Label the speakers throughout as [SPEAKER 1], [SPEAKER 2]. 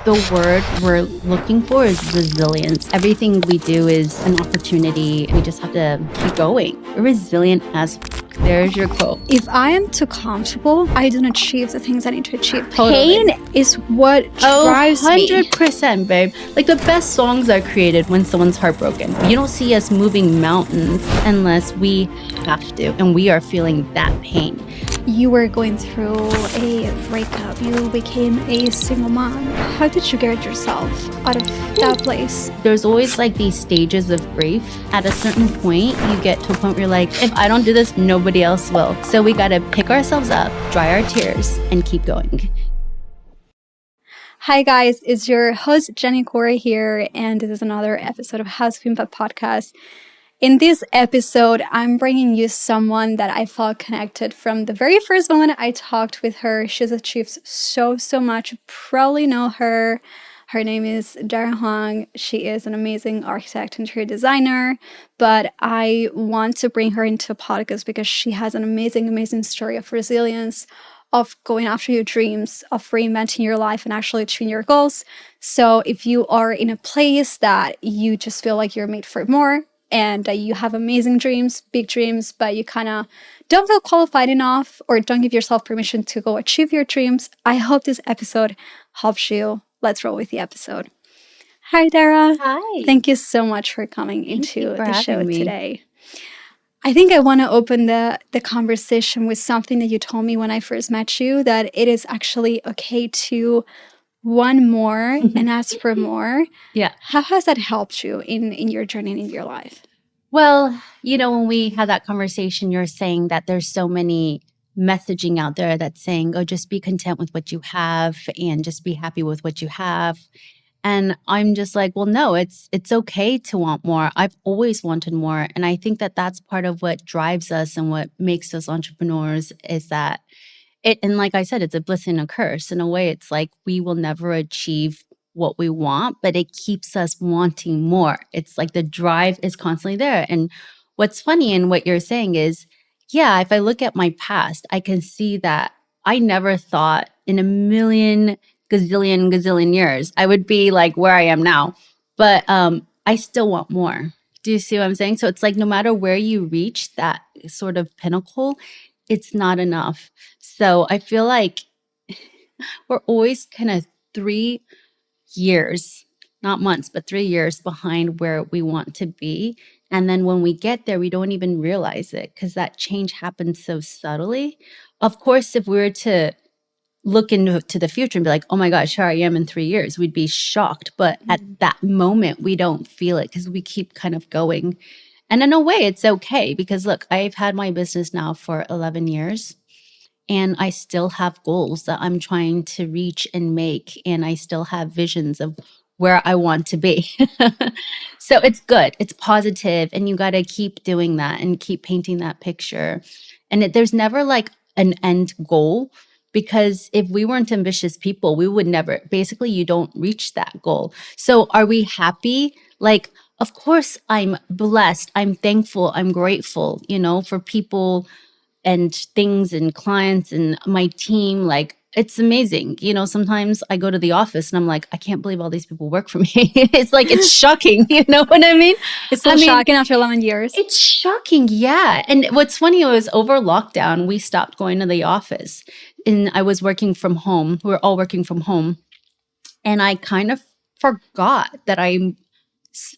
[SPEAKER 1] The word we're looking for is resilience. Everything we do is an opportunity. We just have to keep going. We're resilient as f-. There's your quote.
[SPEAKER 2] If I am too comfortable, I don't achieve the things I need to achieve.
[SPEAKER 1] Totally.
[SPEAKER 2] Pain is what drives me.
[SPEAKER 1] 100%, babe. Like the best songs are created when someone's heartbroken. You don't see us moving mountains unless we have to, and we are feeling that pain.
[SPEAKER 2] You were going through a breakup. You became a single mom. How did you get yourself out of that place?
[SPEAKER 1] There's always like these stages of grief. At a certain point, you get to a point where you're like, if I don't do this, nobody else will. So we gotta pick ourselves up, dry our tears, and keep going.
[SPEAKER 2] Hi guys, it's your host Geni Cor here, and this is another episode of House of Impact Podcast. In this episode, I'm bringing you someone that I felt connected from the very first moment I talked with her. She's achieved so much. You probably know her. Her name is Dara Huang. She is an amazing architect, interior designer, but I want to bring her into a podcast because she has an amazing story of resilience, of going after your dreams, of reinventing your life and actually achieving your goals. So if you are in a place that you just feel like you're made for more, and you have amazing dreams, big dreams, but you kind of don't feel qualified enough or don't give yourself permission to go achieve your dreams, I hope this episode helps you. Let's roll with the episode. Hi, Dara.
[SPEAKER 1] Hi.
[SPEAKER 2] Thank you so much for coming into the show
[SPEAKER 1] me
[SPEAKER 2] today. I think I want to open the conversation with something that you told me when I first met you, that it is actually okay to want more and ask for more.
[SPEAKER 1] Yeah.
[SPEAKER 2] How has that helped you in your journey and in your life?
[SPEAKER 1] Well, you know, when we had that conversation, you're saying that there's so many messaging out there that's saying, oh, just be content with what you have and just be happy with what you have. And I'm just like, well, no, it's okay to want more. I've always wanted more. And I think that that's part of what drives us and what makes us entrepreneurs is that and like I said, it's a blessing and a curse. In a way, it's like we will never achieve what we want, but it keeps us wanting more. It's like the drive is constantly there. And what's funny in what you're saying is, yeah, if I look at my past, I can see that I never thought in a million gazillion years I would be like where I am now. But I still want more. Do you see what I'm saying? So it's like no matter where you reach that sort of pinnacle, it's not enough. So I feel like we're always kind of 3 years, not months, but 3 years behind where we want to be. And then when we get there, we don't even realize it because that change happens so subtly. Of course, if we were to look into the future and be like, oh my gosh, here I am in 3 years, we'd be shocked. But at that moment, we don't feel it because we keep kind of going. And in a way, it's okay because look, I've had my business now for 11 years. And I still have goals that I'm trying to reach and make. And I still have visions of where I want to be. So it's good. It's positive, and you got to keep doing that and keep painting that picture. And there's never like an end goal, because if we weren't ambitious people, we would never, basically, you don't reach that goal. So are we happy? Like, of course, I'm blessed. I'm thankful. I'm grateful, you know, for people and things and clients and my team. Like, it's amazing. You know, sometimes I go to the office and I'm like, I can't believe all these people work for me. It's like, it's shocking. You know what I mean?
[SPEAKER 2] It's so shocking after 11 years.
[SPEAKER 1] It's shocking. Yeah. And what's funny was over lockdown, we stopped going to the office and I was working from home. We were all working from home. And I kind of forgot that I'm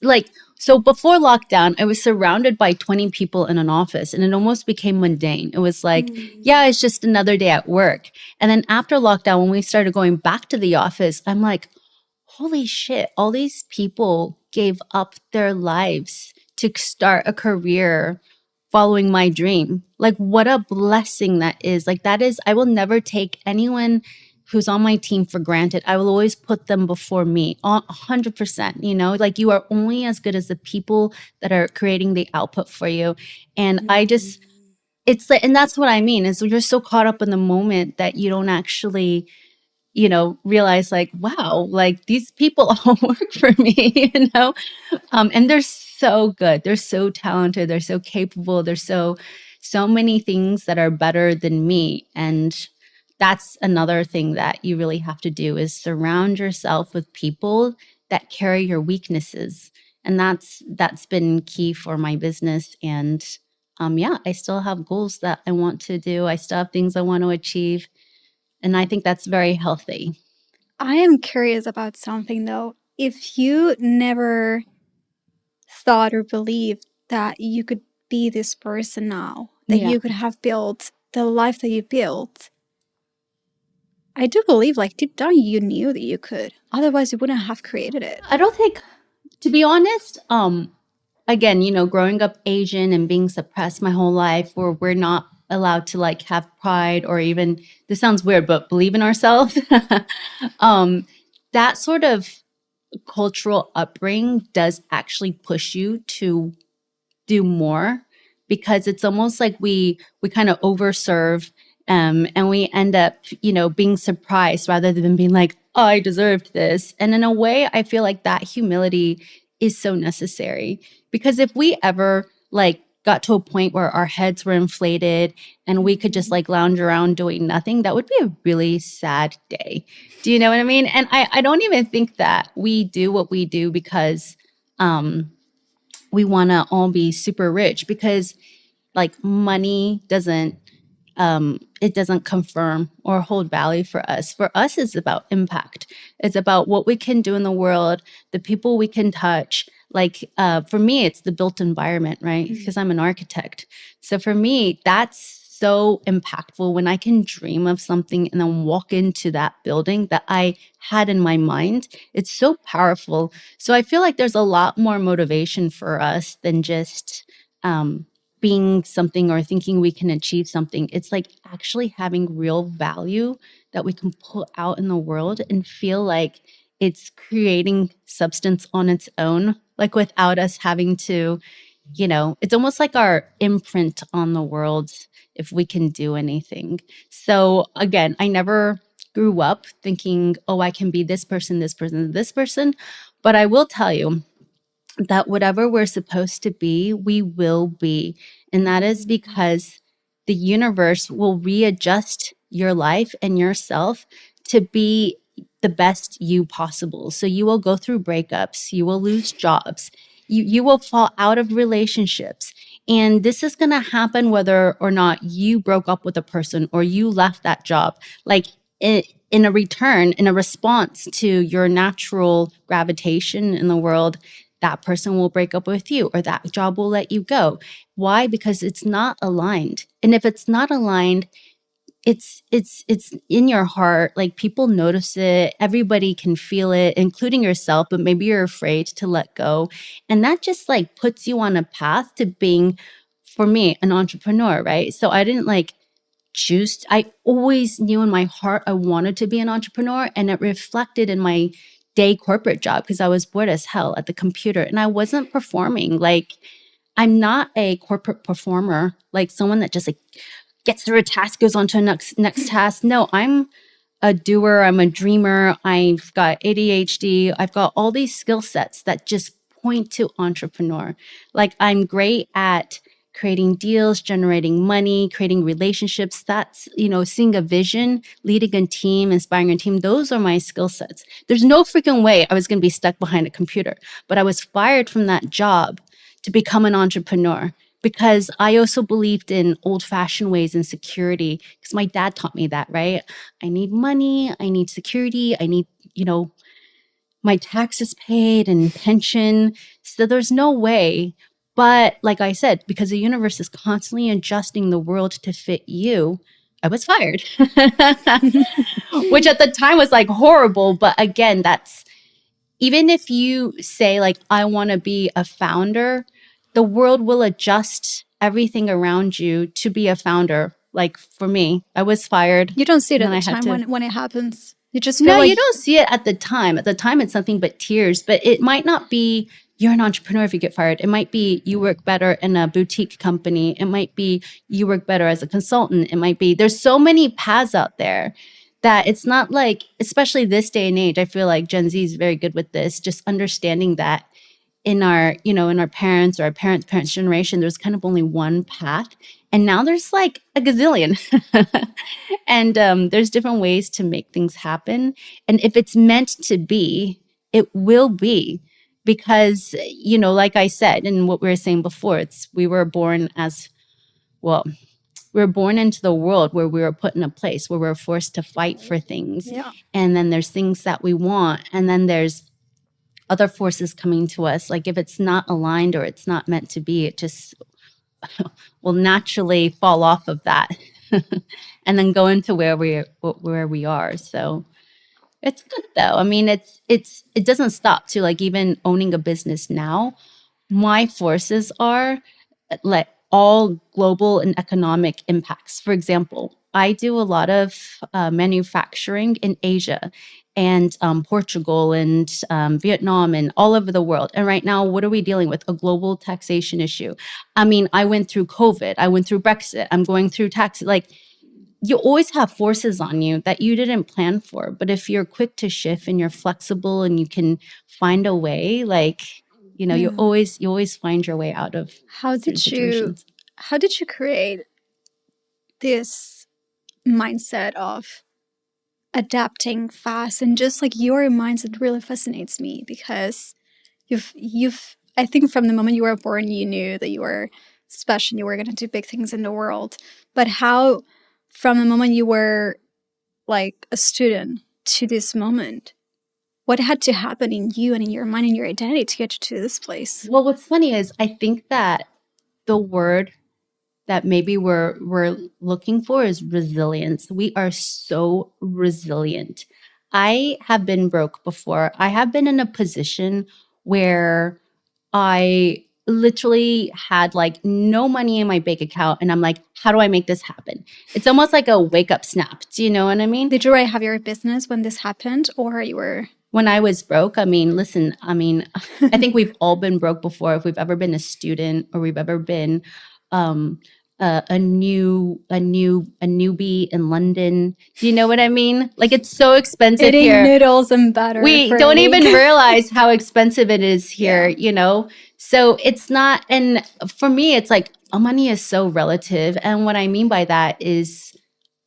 [SPEAKER 1] like, so before lockdown, I was surrounded by 20 people in an office and it almost became mundane. It was like, yeah, it's just another day at work. And then after lockdown, when we started going back to the office, I'm like, holy shit, all these people gave up their lives to start a career following my dream. Like, what a blessing that is. Like, that is, I will never take anyone who's on my team for granted. I will always put them before me, 100%, you know, like you are only as good as the people that are creating the output for you. And I just, it's like, and that's what I mean, is you're so caught up in the moment that you don't actually, you know, realize like, wow, like these people all work for me, you know? And they're so good. They're so talented. They're so capable. There's so many things that are better than me. And that's another thing that you really have to do is surround yourself with people that carry your weaknesses. And that's been key for my business. And yeah, I still have goals that I want to do. I still have things I want to achieve. And I think that's very healthy.
[SPEAKER 2] I am curious about something though. If you never thought or believed that you could be this person now, that
[SPEAKER 1] Yeah.
[SPEAKER 2] you could have built the life that you built, I do believe, like, deep down, you knew that you could. Otherwise, you wouldn't have created it.
[SPEAKER 1] I don't think, to be honest, again, growing up Asian and being suppressed my whole life, where we're not allowed to like have pride or even, this sounds weird, but believe in ourselves. That sort of cultural upbringing does actually push you to do more, because it's almost like we kind of overserve, and we end up being surprised rather than being like, oh, I deserved this. And in a way, I feel like that humility is so necessary, because if we ever like got to a point where our heads were inflated and we could just like lounge around doing nothing, that would be a really sad day. Do you know what I mean? And I don't even think that we do what we do because we want to all be super rich, because like money doesn't it doesn't confirm or hold value for us. For us, it's about impact. It's about what we can do in the world, the people we can touch. Like for me, it's the built environment, right? Because I'm an architect. So for me, that's so impactful when I can dream of something and then walk into that building that I had in my mind. It's so powerful. So I feel like there's a lot more motivation for us than just being something or thinking we can achieve something. It's like actually having real value that we can put out in the world and feel like it's creating substance on its own, like without us having to, it's almost like our imprint on the world if we can do anything. So again, I never grew up thinking, oh, I can be this person, this person, this person. But I will tell you that whatever we're supposed to be, we will be. And that is because the universe will readjust your life and yourself to be the best you possible. So you will go through breakups, you will lose jobs, you will fall out of relationships. And this is going to happen whether or not you broke up with a person or you left that job. Like in a return, in a response to your natural gravitation in the world, that person will break up with you or that job will let you go. Why? Because it's not aligned. And if it's not aligned, it's in your heart. Like people notice it, everybody can feel it, including yourself, but maybe you're afraid to let go. And that just like puts you on a path to being, for me, an entrepreneur, right? So I didn't like choose. I always knew in my heart I wanted to be an entrepreneur, and it reflected in my day corporate job because I was bored as hell at the computer and I wasn't performing. Like I'm not a corporate performer, like someone that just like gets through a task, goes on to a next task. No, I'm a doer. I'm a dreamer. I've got ADHD. I've got all these skill sets that just point to entrepreneur. Like I'm great at creating deals, generating money, creating relationships. That's, seeing a vision, leading a team, inspiring a team. Those are my skill sets. There's no freaking way I was going to be stuck behind a computer, but I was fired from that job to become an entrepreneur because I also believed in old-fashioned ways and security because my dad taught me that, right? I need money, I need security, I need, my taxes paid and pension. So there's no way. But like I said, because the universe is constantly adjusting the world to fit you, I was fired, which at the time was like horrible. But again, that's, even if you say like, I want to be a founder, the world will adjust everything around you to be a founder. Like for me, I was fired.
[SPEAKER 2] You don't see it
[SPEAKER 1] and
[SPEAKER 2] at
[SPEAKER 1] then
[SPEAKER 2] the
[SPEAKER 1] I had
[SPEAKER 2] time
[SPEAKER 1] to,
[SPEAKER 2] when it happens. You just feel
[SPEAKER 1] no,
[SPEAKER 2] like
[SPEAKER 1] you don't see it at the time. At the time, it's nothing but tears. But it might not be you're an entrepreneur if you get fired. It might be you work better in a boutique company. It might be you work better as a consultant. It might be there's so many paths out there that it's not like, especially this day and age, I feel like Gen Z is very good with this, just understanding that in our, in our parents or our parents' generation, there's kind of only one path. And now there's like a gazillion. And there's different ways to make things happen. And if it's meant to be, it will be. Because, like I said, and what we were saying before, we were born as, well, we were born into the world where we were put in a place where we're forced to fight for things.
[SPEAKER 2] Yeah.
[SPEAKER 1] And then there's things that we want. And then there's other forces coming to us. Like if it's not aligned or it's not meant to be, it just will naturally fall off of that and then go into where we are. So it's good though. I mean, it doesn't stop to like even owning a business now. My forces are like all global and economic impacts. For example, I do a lot of manufacturing in Asia and Portugal and Vietnam and all over the world. And right now, what are we dealing with? A global taxation issue. I mean, I went through COVID. I went through Brexit. I'm going through tax. Like, you always have forces on you that you didn't plan for. But if you're quick to shift and you're flexible and you can find a way, like, you always find your way out of certain situations.
[SPEAKER 2] How did you create this mindset of adapting fast? And just like your mindset really fascinates me, because you've I think from the moment you were born, you knew that you were special, you were going to do big things in the world. But how, from the moment you were like a student to this moment, what had to happen in you and in your mind and your identity to get you to this place?
[SPEAKER 1] Well, what's funny is I think that the word that maybe we're looking for is resilience. We are so resilient. I have been broke before. I have been in a position where I literally had like no money in my bank account, and I'm like, how do I make this happen? It's almost like a wake up snap. Do you know what I mean?
[SPEAKER 2] Did you already have your business when this happened, or you were?
[SPEAKER 1] When I was broke, I mean, listen, I think we've all been broke before. If we've ever been a student or we've ever been a newbie in London. Do you know what I mean? Like, it's so expensive
[SPEAKER 2] Eating
[SPEAKER 1] here.
[SPEAKER 2] noodles and butter.
[SPEAKER 1] We don't even realize how expensive it is here, So it's not, and for me, it's like money is so relative. And what I mean by that is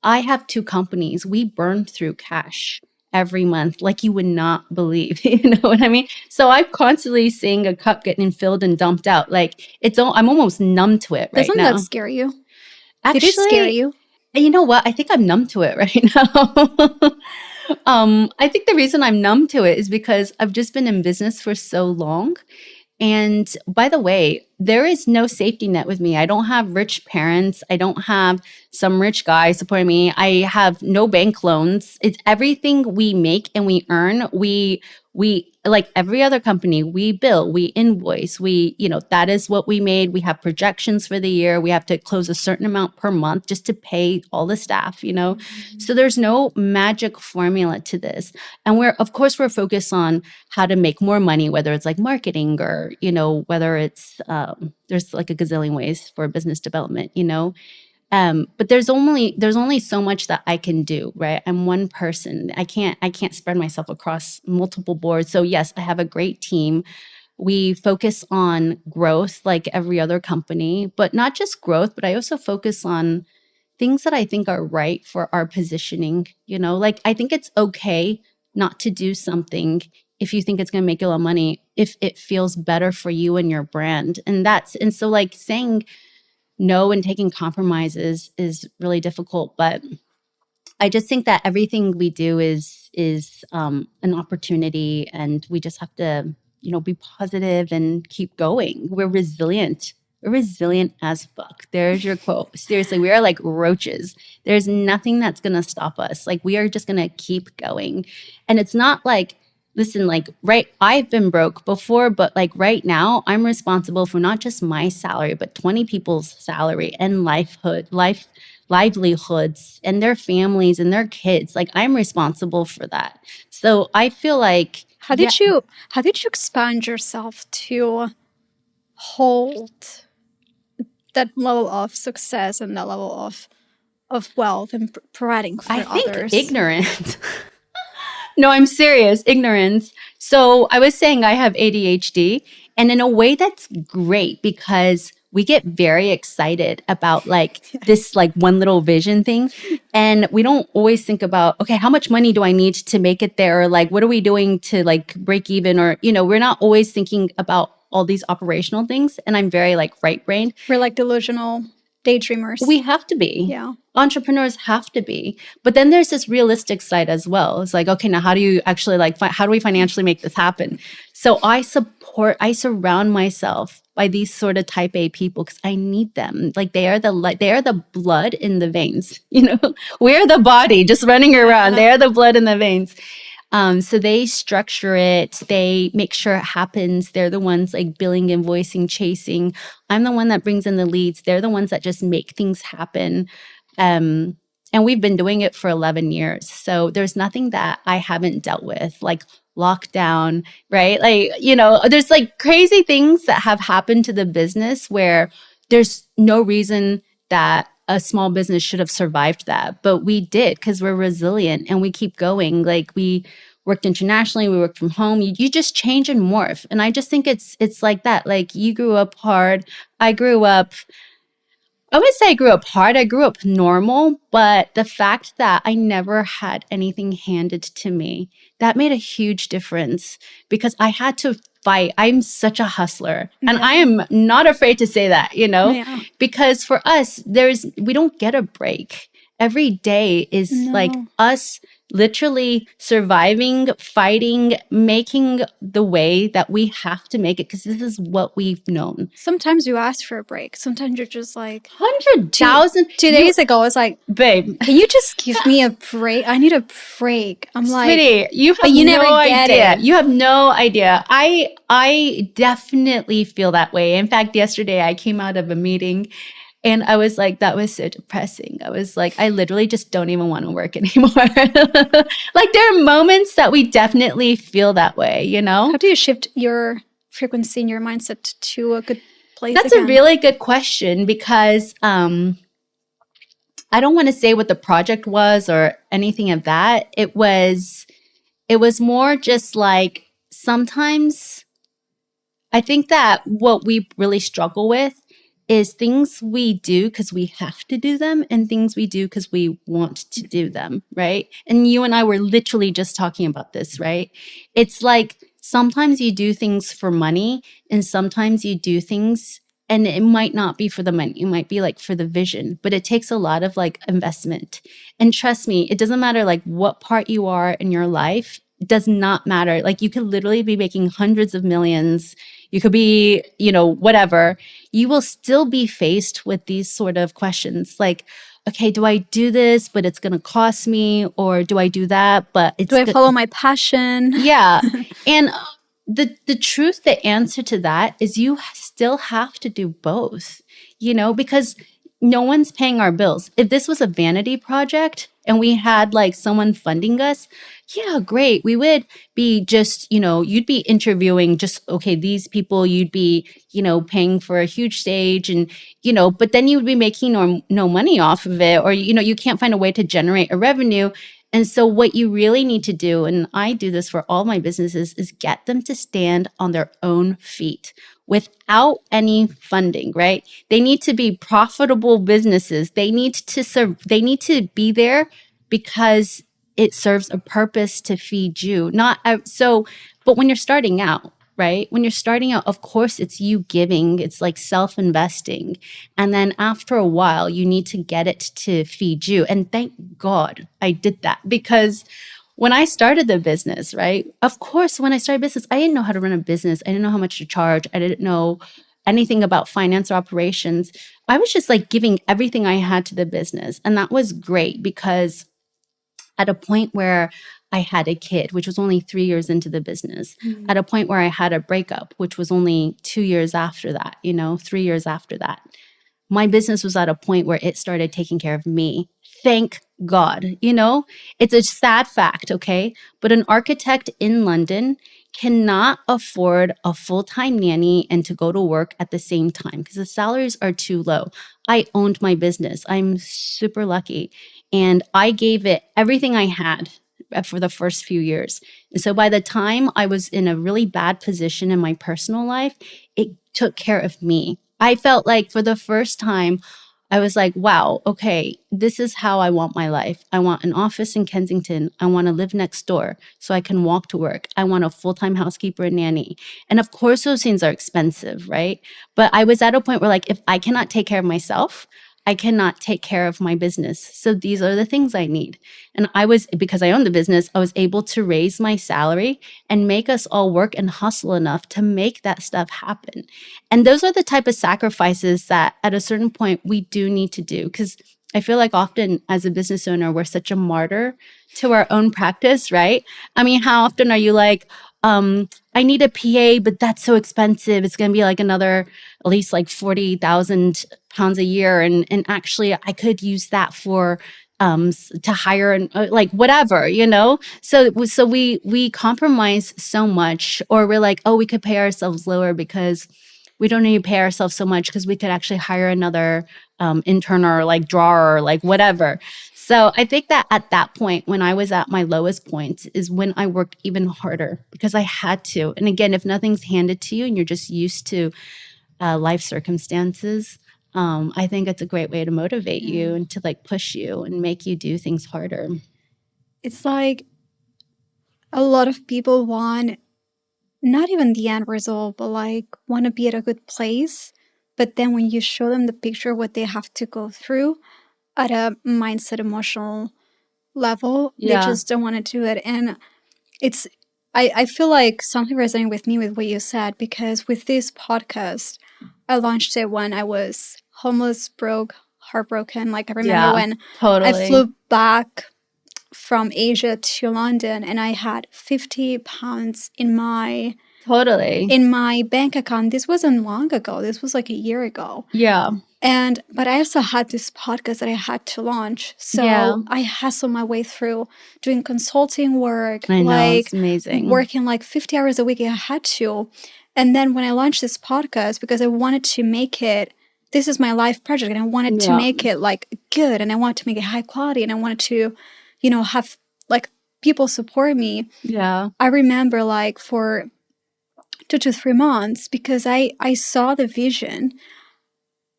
[SPEAKER 1] I have 2 companies. We burn through cash every month like you would not believe. You know what I mean? So I'm constantly seeing a cup getting filled and dumped out. Like I'm almost numb to it right now.
[SPEAKER 2] Doesn't that scare you?
[SPEAKER 1] Actually,
[SPEAKER 2] did it scare you?
[SPEAKER 1] You know what? I think I'm numb to it right now. I think the reason I'm numb to it is because I've just been in business for so long. And by the way, there is no safety net with me. I don't have rich parents. I don't have some rich guy supporting me. I have no bank loans. It's everything we make and we earn. We like every other company, we bill, we invoice, that is what we made. We have projections for the year. We have to close a certain amount per month just to pay all the staff, Mm-hmm. So there's no magic formula to this. And of course, we're focused on how to make more money, whether it's like marketing or, whether it's, there's like a gazillion ways for business development, but there's only so much that I can do, right? I'm one person. I can't spread myself across multiple boards. So yes, I have a great team. We focus on growth like every other company, but not just growth, but I also focus on things that I think are right for our positioning. Like I think it's okay not to do something if you think it's going to make you a lot of money, if it feels better for you and your brand. And so like saying no and taking compromises is really difficult, but I just think that everything we do is an opportunity, and we just have to, be positive and keep going. We're resilient. We're resilient as fuck. There's your quote. Seriously, we are like roaches. There's nothing that's gonna stop us. Like we are just gonna keep going, and it's not like. Listen, like, right, I've been broke before, but like right now, I'm responsible for not just my salary, but 20 people's salary and livelihoods and their families and their kids. Like I'm responsible for that. So I feel like
[SPEAKER 2] how did you expand yourself to hold that level of success and that level of wealth and providing for others?
[SPEAKER 1] I think ignorant. No, I'm serious. Ignorance. So I was saying I have ADHD, And in a way that's great because we get very excited about like this like one little vision thing. And we don't always think about, okay, how much money do I need to make it there? Or like, what are we doing to like break even? Or, we're not always thinking about all these operational things. And I'm very like right brained.
[SPEAKER 2] We're like delusional daydreamers.
[SPEAKER 1] We have to be.
[SPEAKER 2] Yeah.
[SPEAKER 1] Entrepreneurs have to be. But then there's this realistic side as well. It's like, okay, now how do you actually like, how do we financially make this happen? So I surround myself by these sort of type A people because I need them. Like they are the blood in the veins. We're the body just running around. They are the blood in the veins. So they structure it. They make sure it happens. They're the ones like billing, invoicing, chasing. I'm the one that brings in the leads. They're the ones that just make things happen. And we've been doing it for 11 years. So there's nothing that I haven't dealt with, like lockdown, right? Like, there's like crazy things that have happened to the business where there's no reason that a small business should have survived that. But we did because we're resilient and we keep going. Like we worked internationally, we worked from home. You just change and morph. And I just think it's like that. Like you grew up hard. I wouldn't say I grew up hard. I grew up normal, but the fact that I never had anything handed to me, that made a huge difference because I had to fight. I'm such a hustler and I am not afraid to say that, because for us, we don't get a break. Every day is like us literally surviving, fighting, making the way that we have to make it because this is what we've known.
[SPEAKER 2] Sometimes you ask for a break. Sometimes you're just like
[SPEAKER 1] 100,000.
[SPEAKER 2] 2 days ago, I was like,
[SPEAKER 1] babe,
[SPEAKER 2] can you just give me a break? I need a break. I'm like,
[SPEAKER 1] sweetie, you have no idea. You have no idea. I definitely feel that way. In fact, yesterday I came out of a meeting and I was like, that was so depressing. I was like, I literally just don't even want to work anymore. Like there are moments that we definitely feel that way,
[SPEAKER 2] How do you shift your frequency and your mindset to a good place?
[SPEAKER 1] That's a really good question because I don't want to say what the project was or anything of that. It was more just like sometimes I think that what we really struggle with is things we do because we have to do them and things we do because we want to do them, right? And you and I were literally just talking about this, right? It's like sometimes you do things for money and sometimes you do things and it might not be for the money. It might be like for the vision, but it takes a lot of like investment. And trust me, it doesn't matter like what part you are in your life. It does not matter. Like you could literally be making hundreds of millions. You could be, whatever. You will still be faced with these sort of questions like, okay, do I do this, but it's going to cost me? Or do I do that, but it's...
[SPEAKER 2] Do I follow my passion?
[SPEAKER 1] Yeah. And the truth, the answer to that is you still have to do both, because no one's paying our bills. If this was a vanity project and we had like someone funding us, yeah, great. We would be just, you'd be interviewing just, okay, these people, you'd be, paying for a huge stage and, but then you would be making no money off of it or, you can't find a way to generate a revenue. And so what you really need to do, and I do this for all my businesses, is get them to stand on their own feet without any funding, right? They need to be profitable businesses. They need to serve, they need to be there because it serves a purpose to feed you. But when you're starting out, right? When you're starting out, of course, it's you giving, it's like self-investing. And then after a while, you need to get it to feed you. And thank God I did that because when I started the business, right? Of course, when I started business, I didn't know how to run a business. I didn't know how much to charge. I didn't know anything about finance or operations. I was just like giving everything I had to the business. And that was great because at a point where I had a kid, which was only 3 years into the business, at a point where I had a breakup, which was only 2 years after that, 3 years after that, my business was at a point where it started taking care of me. Thank God, it's a sad fact, okay? But an architect in London cannot afford a full-time nanny and to go to work at the same time because the salaries are too low. I owned my business. I'm super lucky. And I gave it everything I had, for the first few years. And so by the time I was in a really bad position in my personal life, it took care of me. I felt like for the first time, I was like, wow, okay, this is how I want my life. I want an office in Kensington. I want to live next door so I can walk to work. I want a full-time housekeeper and nanny. And of course, those things are expensive, right? But I was at a point where, like, if I cannot take care of myself, I cannot take care of my business. So these are the things I need. And because I own the business, I was able to raise my salary and make us all work and hustle enough to make that stuff happen. And those are the type of sacrifices that at a certain point we do need to do. Because I feel like often as a business owner, we're such a martyr to our own practice, right? I mean, how often are you like, I need a PA, but that's so expensive. It's going to be like another, at least like 40,000 pounds a year. And actually I could use that for, to hire and like whatever, you know? So we compromise so much, or we're like, oh, we could pay ourselves lower because we don't need to pay ourselves so much because we could actually hire another intern or like drawer or like whatever. So I think that at that point, when I was at my lowest points, is when I worked even harder because I had to. And again, if nothing's handed to you and you're just used to life circumstances, I think it's a great way to motivate you and to like push you and make you do things harder.
[SPEAKER 2] It's like a lot of people want not even the end result, but like want to be at a good place. But then when you show them the picture of what they have to go through at a mindset, emotional level, they just don't want to do it. And it's, I feel like something resonating with me with what you said, because with this podcast, I launched it when I was homeless, broke, heartbroken. Like I remember when I flew back from Asia to London and I had 50 pounds in my bank account. This wasn't long ago. This was like a year ago.
[SPEAKER 1] Yeah.
[SPEAKER 2] But I also had this podcast that I had to launch. So I hustled my way through doing consulting work.
[SPEAKER 1] I know,
[SPEAKER 2] like
[SPEAKER 1] it's amazing.
[SPEAKER 2] Working like 50 hours a week. I had to. And then when I launched this podcast, because I wanted to make it, this is my life project, and I wanted to make it like good, and I wanted to make it high quality, and I wanted to, you know, have like people support me.
[SPEAKER 1] Yeah.
[SPEAKER 2] I remember like for 2 to 3 months, because I saw the vision,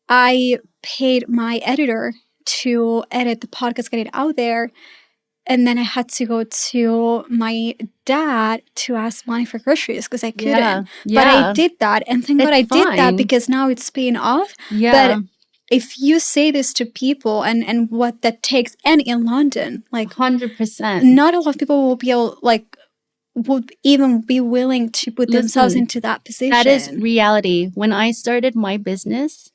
[SPEAKER 2] I paid my editor to edit the podcast, get it out there. And then I had to go to my dad to ask money for groceries because I couldn't. But I did that. And thank God I did that, because now it's paying off. But if you say this to people and what that takes, and in London, like
[SPEAKER 1] 100%,
[SPEAKER 2] not a lot of people will be able, like, would even be willing to put themselves into that position.
[SPEAKER 1] That is reality. When I started my business,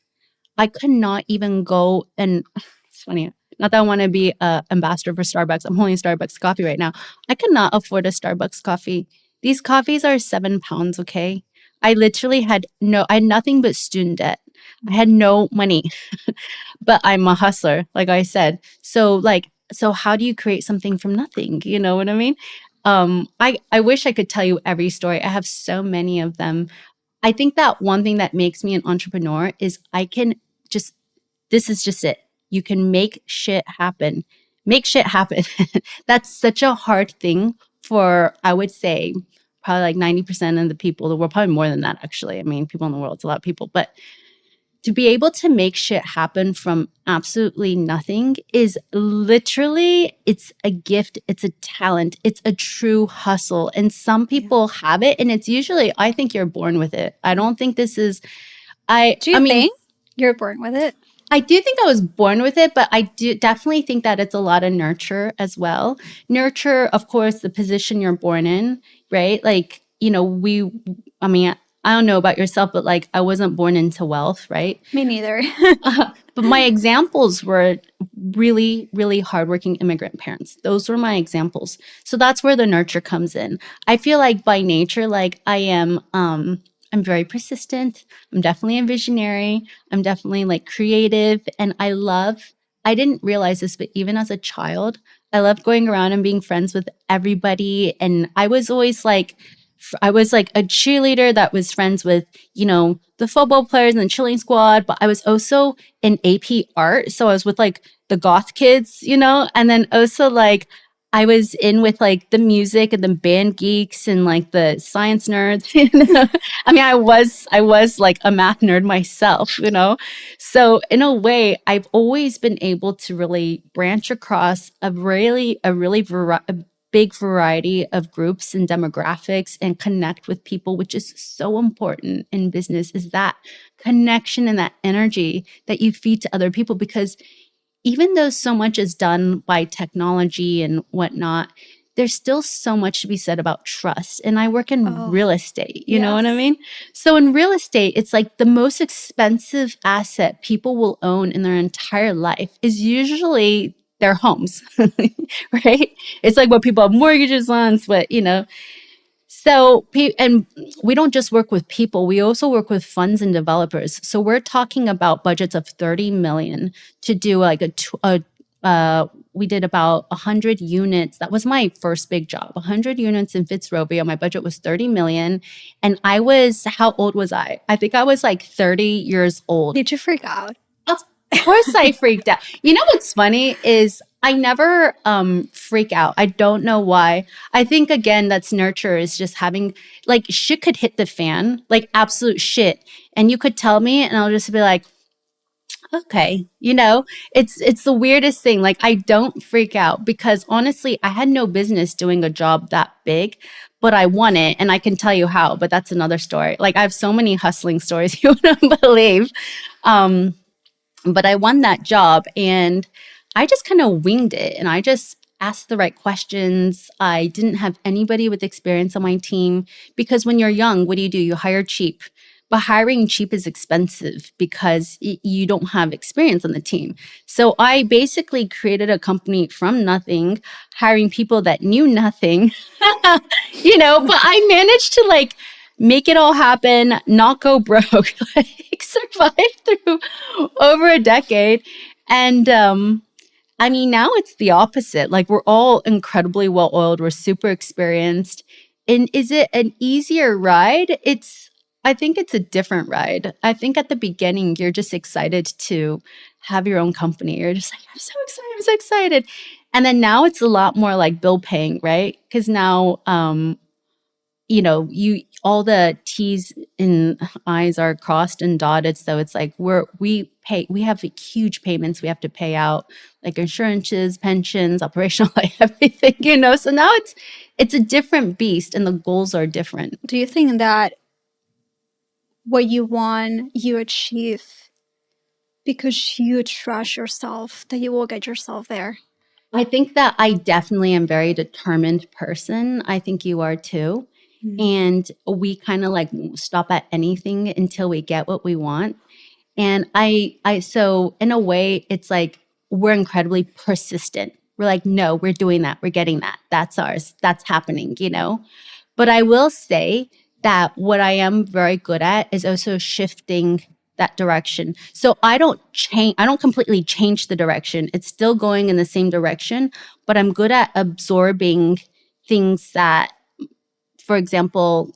[SPEAKER 1] I could not even go and, it's funny, not that I want to be an ambassador for Starbucks. I'm holding Starbucks coffee right now. I could not afford a Starbucks coffee. These coffees are £7, okay? I literally had nothing but student debt. I had no money, but I'm a hustler, like I said. So how do you create something from nothing? You know what I mean? I wish I could tell you every story. I have so many of them. I think that one thing that makes me an entrepreneur is this is just it. You can make shit happen. Make shit happen. That's such a hard thing for, I would say, probably like 90% of the people in the world, probably more than that, actually. I mean, people in the world, it's a lot of people. But to be able to make shit happen from absolutely nothing is literally, it's a gift. It's a talent. It's a true hustle. And some people have it. And it's usually, I think you're born with it. I don't think this is,
[SPEAKER 2] Do you think you're born with it?
[SPEAKER 1] I do think I was born with it, but I do definitely think that it's a lot of nurture as well. Nurture, of course, the position you're born in, right? Like, you know, I don't know about yourself, but like I wasn't born into wealth, right?
[SPEAKER 2] Me neither.
[SPEAKER 1] But my examples were really, really hardworking immigrant parents. Those were my examples. So that's where the nurture comes in. I feel like by nature, like I am, I'm very persistent. I'm definitely a visionary. I'm definitely like creative. And I didn't realize this, but even as a child, I loved going around and being friends with everybody. And I was always like, a cheerleader that was friends with, you know, the football players and the cheerleading squad, but I was also in AP art. So I was with like the goth kids, you know, and then also like I was in with like the music and the band geeks and like the science nerds. I mean, I was like a math nerd myself, So in a way, I've always been able to really branch across a big variety of groups and demographics and connect with people, which is so important in business, is that connection and that energy that you feed to other people. Because even though so much is done by technology and whatnot, there's still so much to be said about trust. And I work in
[SPEAKER 2] Oh,
[SPEAKER 1] real estate, you know what I
[SPEAKER 2] yes.
[SPEAKER 1] mean? So in real estate, it's like the most expensive asset people will own in their entire life is usually their homes, right? It's like what people have mortgages on, it's what. So, and we don't just work with people, we also work with funds and developers. So we're talking about budgets of 30 million to do like we did about 100 units. That was my first big job, 100 units in Fitzrovia. My budget was 30 million. And how old was I? I think I was like 30 years old.
[SPEAKER 2] Did you freak out?
[SPEAKER 1] Of course I freaked out. You know what's funny is I never freak out. I don't know why. I think again that's nurture, is just having like shit could hit the fan, like absolute shit. And you could tell me and I'll just be like, okay, it's the weirdest thing. Like I don't freak out because honestly, I had no business doing a job that big, but I won it and I can tell you how, but that's another story. Like I have so many hustling stories you wouldn't believe. Um but I won that job and I just kind of winged it and I just asked the right questions. I didn't have anybody with experience on my team because when you're young, what do? You hire cheap. But hiring cheap is expensive because you don't have experience on the team. So I basically created a company from nothing, hiring people that knew nothing, but I managed to like make it all happen, not go broke, like survive through over a decade. And I mean, now it's the opposite. Like we're all incredibly well oiled. We're super experienced. And is it an easier ride? I think it's a different ride. I think at the beginning, you're just excited to have your own company. You're just like, I'm so excited. I'm so excited. And then now it's a lot more like bill paying, right? Because now, you all the T's and I's are crossed and dotted. So it's like we have huge payments we have to pay out, like insurances, pensions, operational, like everything. So now it's a different beast and the goals are different.
[SPEAKER 2] Do you think that what you want, you achieve because you trust yourself that you will get yourself there?
[SPEAKER 1] I think that I definitely am a very determined person. I think you are too. And we kind of like stop at anything until we get what we want. And so in a way, it's like we're incredibly persistent. We're like, no, we're doing that. We're getting that. That's ours. That's happening. But I will say that what I am very good at is also shifting that direction. So I don't completely change the direction. It's still going in the same direction, but I'm good at absorbing things that, for example,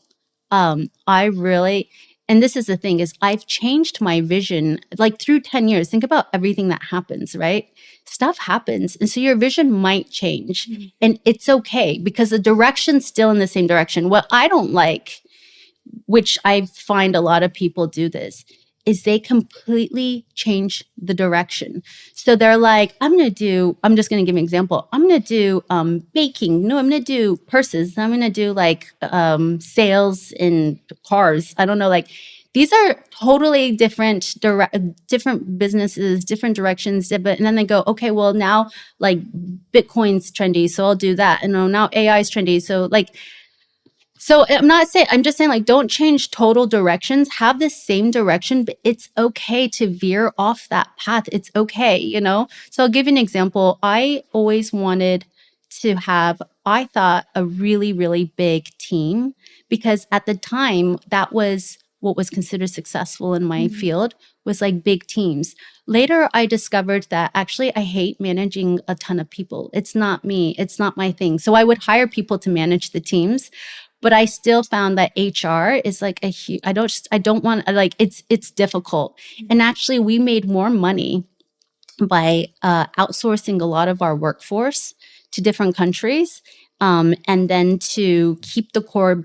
[SPEAKER 1] I really, and this is the thing, is I've changed my vision like through 10 years. Think about everything that happens, right? Stuff happens. And so your vision might change and it's okay because the direction's still in the same direction. What I don't like, which I find a lot of people do this, is they completely change the direction. So they're like, I'm just going to give an example. I'm going to do baking. No, I'm going to do purses. I'm going to do like sales in cars. I don't know. Like these are totally different businesses, different directions. And then they go, okay, well now like Bitcoin's trendy. So I'll do that. And now AI is trendy. So I'm just saying like, don't change total directions, have the same direction, but it's okay to veer off that path. It's okay. So I'll give you an example. I always wanted to have, I thought, a really, really big team because at the time that was what was considered successful in my field, was like big teams. Later, I discovered that actually I hate managing a ton of people. It's not me. It's not my thing. So I would hire people to manage the teams. But I still found that HR is like a huge, I don't want, like, it's difficult. And actually we made more money by outsourcing a lot of our workforce to different countries, and then to keep the core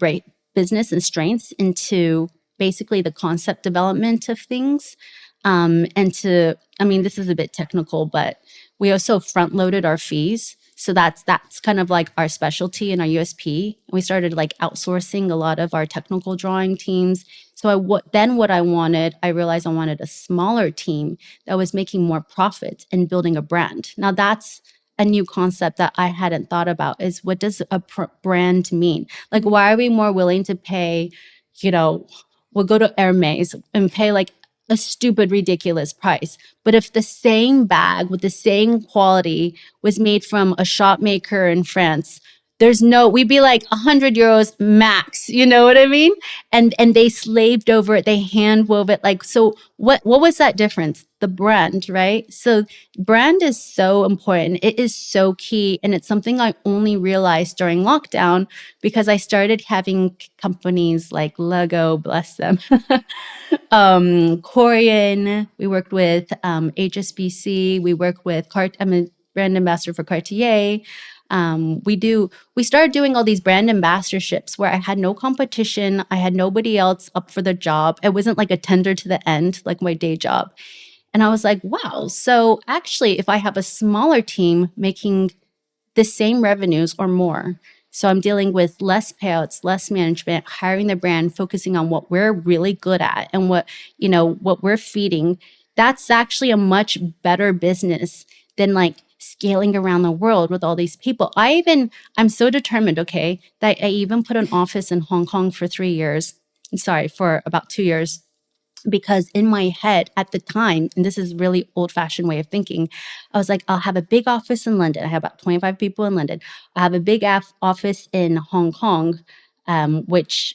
[SPEAKER 1] business and strengths into basically the concept development of things. And to, I mean, this is a bit technical, but we also front loaded our fees. So that's kind of like our specialty and our USP. We started like outsourcing a lot of our technical drawing teams. So what I wanted, I realized I wanted a smaller team that was making more profits and building a brand. Now that's a new concept that I hadn't thought about, is what does a brand mean? Like, why are we more willing to pay, we'll go to Hermes and pay like a stupid, ridiculous price. But if the same bag with the same quality was made from a shop maker in France, we'd be like 100 euros max, you know what I mean? And they slaved over it, they hand wove it. Like, so what was that difference? The brand, right? So brand is so important. It is so key. And it's something I only realized during lockdown, because I started having companies like Lego, bless them, Korean. We worked with HSBC. We work with I'm a brand ambassador for Cartier. We started doing all these brand ambassadorships where I had no competition. I had nobody else up for the job. It wasn't like a tender to the end, like my day job. And I was like, wow. So actually, if I have a smaller team making the same revenues or more, so I'm dealing with less payouts, less management, hiring the brand, focusing on what we're really good at and what we're feeding. That's actually a much better business than like scaling around the world with all these people. I'm so determined, okay, that I even put an office in Hong Kong for 3 years. Sorry, for about 2 years, because in my head at the time, and this is really old-fashioned way of thinking, I was like, I'll have a big office in London. I have about 25 people in London. I have a big office in Hong Kong, which,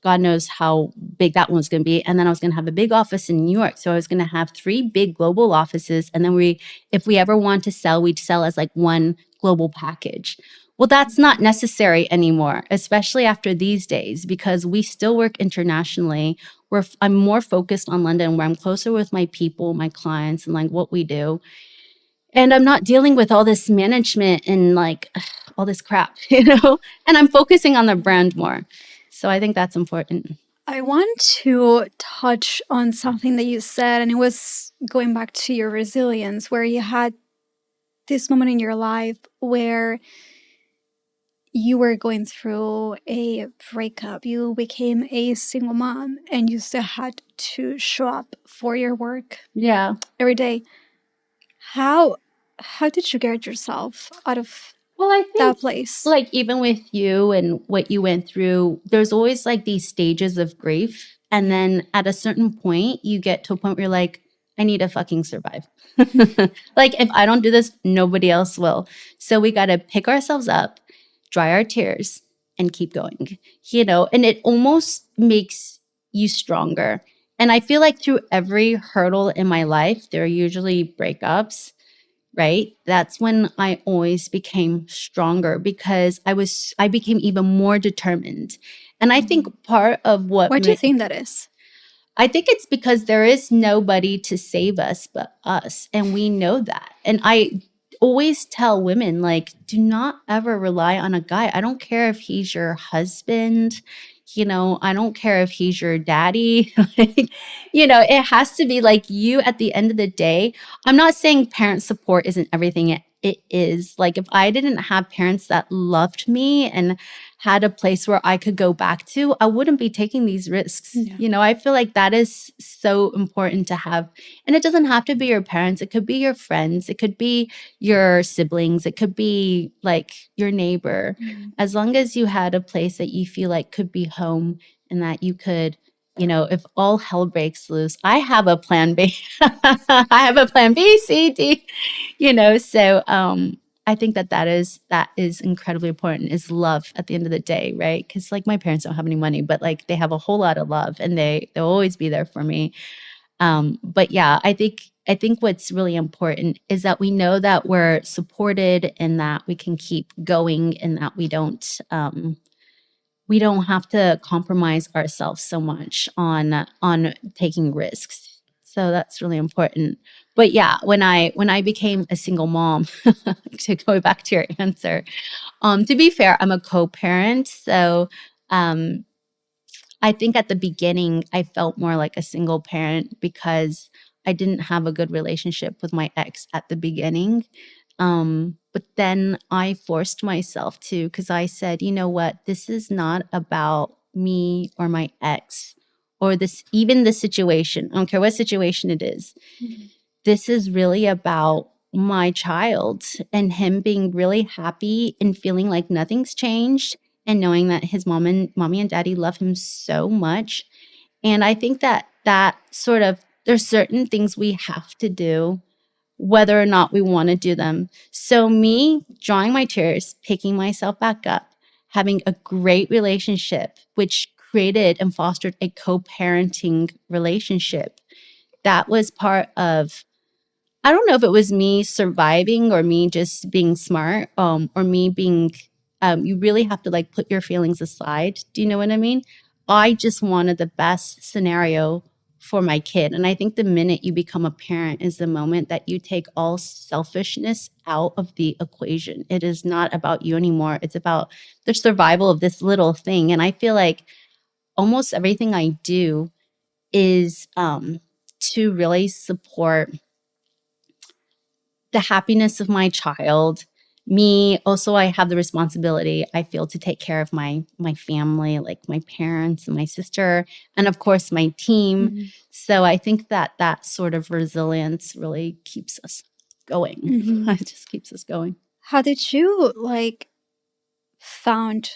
[SPEAKER 1] God knows how big that one's going to be. And then I was going to have a big office in New York. So I was going to have 3 big global offices. And then if we ever want to sell, we'd sell as like one global package. Well, that's not necessary anymore, especially after these days, because we still work internationally. I'm more focused on London, where I'm closer with my people, my clients, and like what we do. And I'm not dealing with all this management and like all this crap, and I'm focusing on the brand more. So I think that's important.
[SPEAKER 2] I want to touch on something that you said, and it was going back to your resilience, where you had this moment in your life where you were going through a breakup, you became a single mom, and you still had to show up for your work every day. How did you get yourself out of
[SPEAKER 1] I think
[SPEAKER 2] that place?
[SPEAKER 1] Like, even with you and what you went through, there's always like these stages of grief. And then at a certain point, you get to a point where you're like, I need to fucking survive. Like, if I don't do this, nobody else will. So we got to pick ourselves up, dry our tears, and keep going, and it almost makes you stronger. And I feel like through every hurdle in my life, there are usually breakups, right? That's when I always became stronger, because I became even more determined. And I think part of what
[SPEAKER 2] Why do you think that is?
[SPEAKER 1] I think it's because there is nobody to save us but us. And we know that. And I always tell women, like, do not ever rely on a guy. I don't care if he's your husband. I don't care if he's your daddy. It has to be like you at the end of the day. I'm not saying parent support isn't everything. It is. Like, if I didn't have parents that loved me and had a place where I could go back to, I wouldn't be taking these risks.
[SPEAKER 2] Yeah.
[SPEAKER 1] I feel like that is so important to have. And it doesn't have to be your parents. It could be your friends. It could be your siblings. It could be like your neighbor. As long as you had a place that you feel like could be home, and that you could, if all hell breaks loose, I have a plan B. I have a plan B, C, D, so I think that is incredibly important, is love at the end of the day, right? Because like my parents don't have any money, but like they have a whole lot of love, and they'll always be there for me. But yeah, I think what's really important is that we know that we're supported, and that we can keep going, and that we don't have to compromise ourselves so much on taking risks. So that's really important. But yeah, when I became a single mom, to go back to your answer, to be fair, I'm a co-parent, so um, I think at the beginning I felt more like a single parent because I didn't have a good relationship with my ex at the beginning. But then I forced myself to, because I said, you know what, this is not about me or my ex or this, even the situation. I don't care what situation it is. This is really about my child and him being really happy and feeling like nothing's changed and knowing that his mommy and daddy love him so much. And I think that that sort of, there's certain things we have to do whether or not we want to do them. So me drawing my tears, picking myself back up, having a great relationship, which created and fostered a co-parenting relationship. That was part of, I don't know if it was me surviving or me just being smart, or me being, you really have to like put your feelings aside. Do you know what I mean? I just wanted the best scenario for my kid. And I think the minute you become a parent is the moment that you take all selfishness out of the equation. It is not about you anymore. It's about the survival of this little thing. And I feel like almost everything I do is to really support the happiness of my child. Me also, I have the responsibility, I feel, to take care of my family, like my parents and my sister, and of course my team. So I think that that sort of resilience really keeps us going. It just keeps us going.
[SPEAKER 2] How did you like found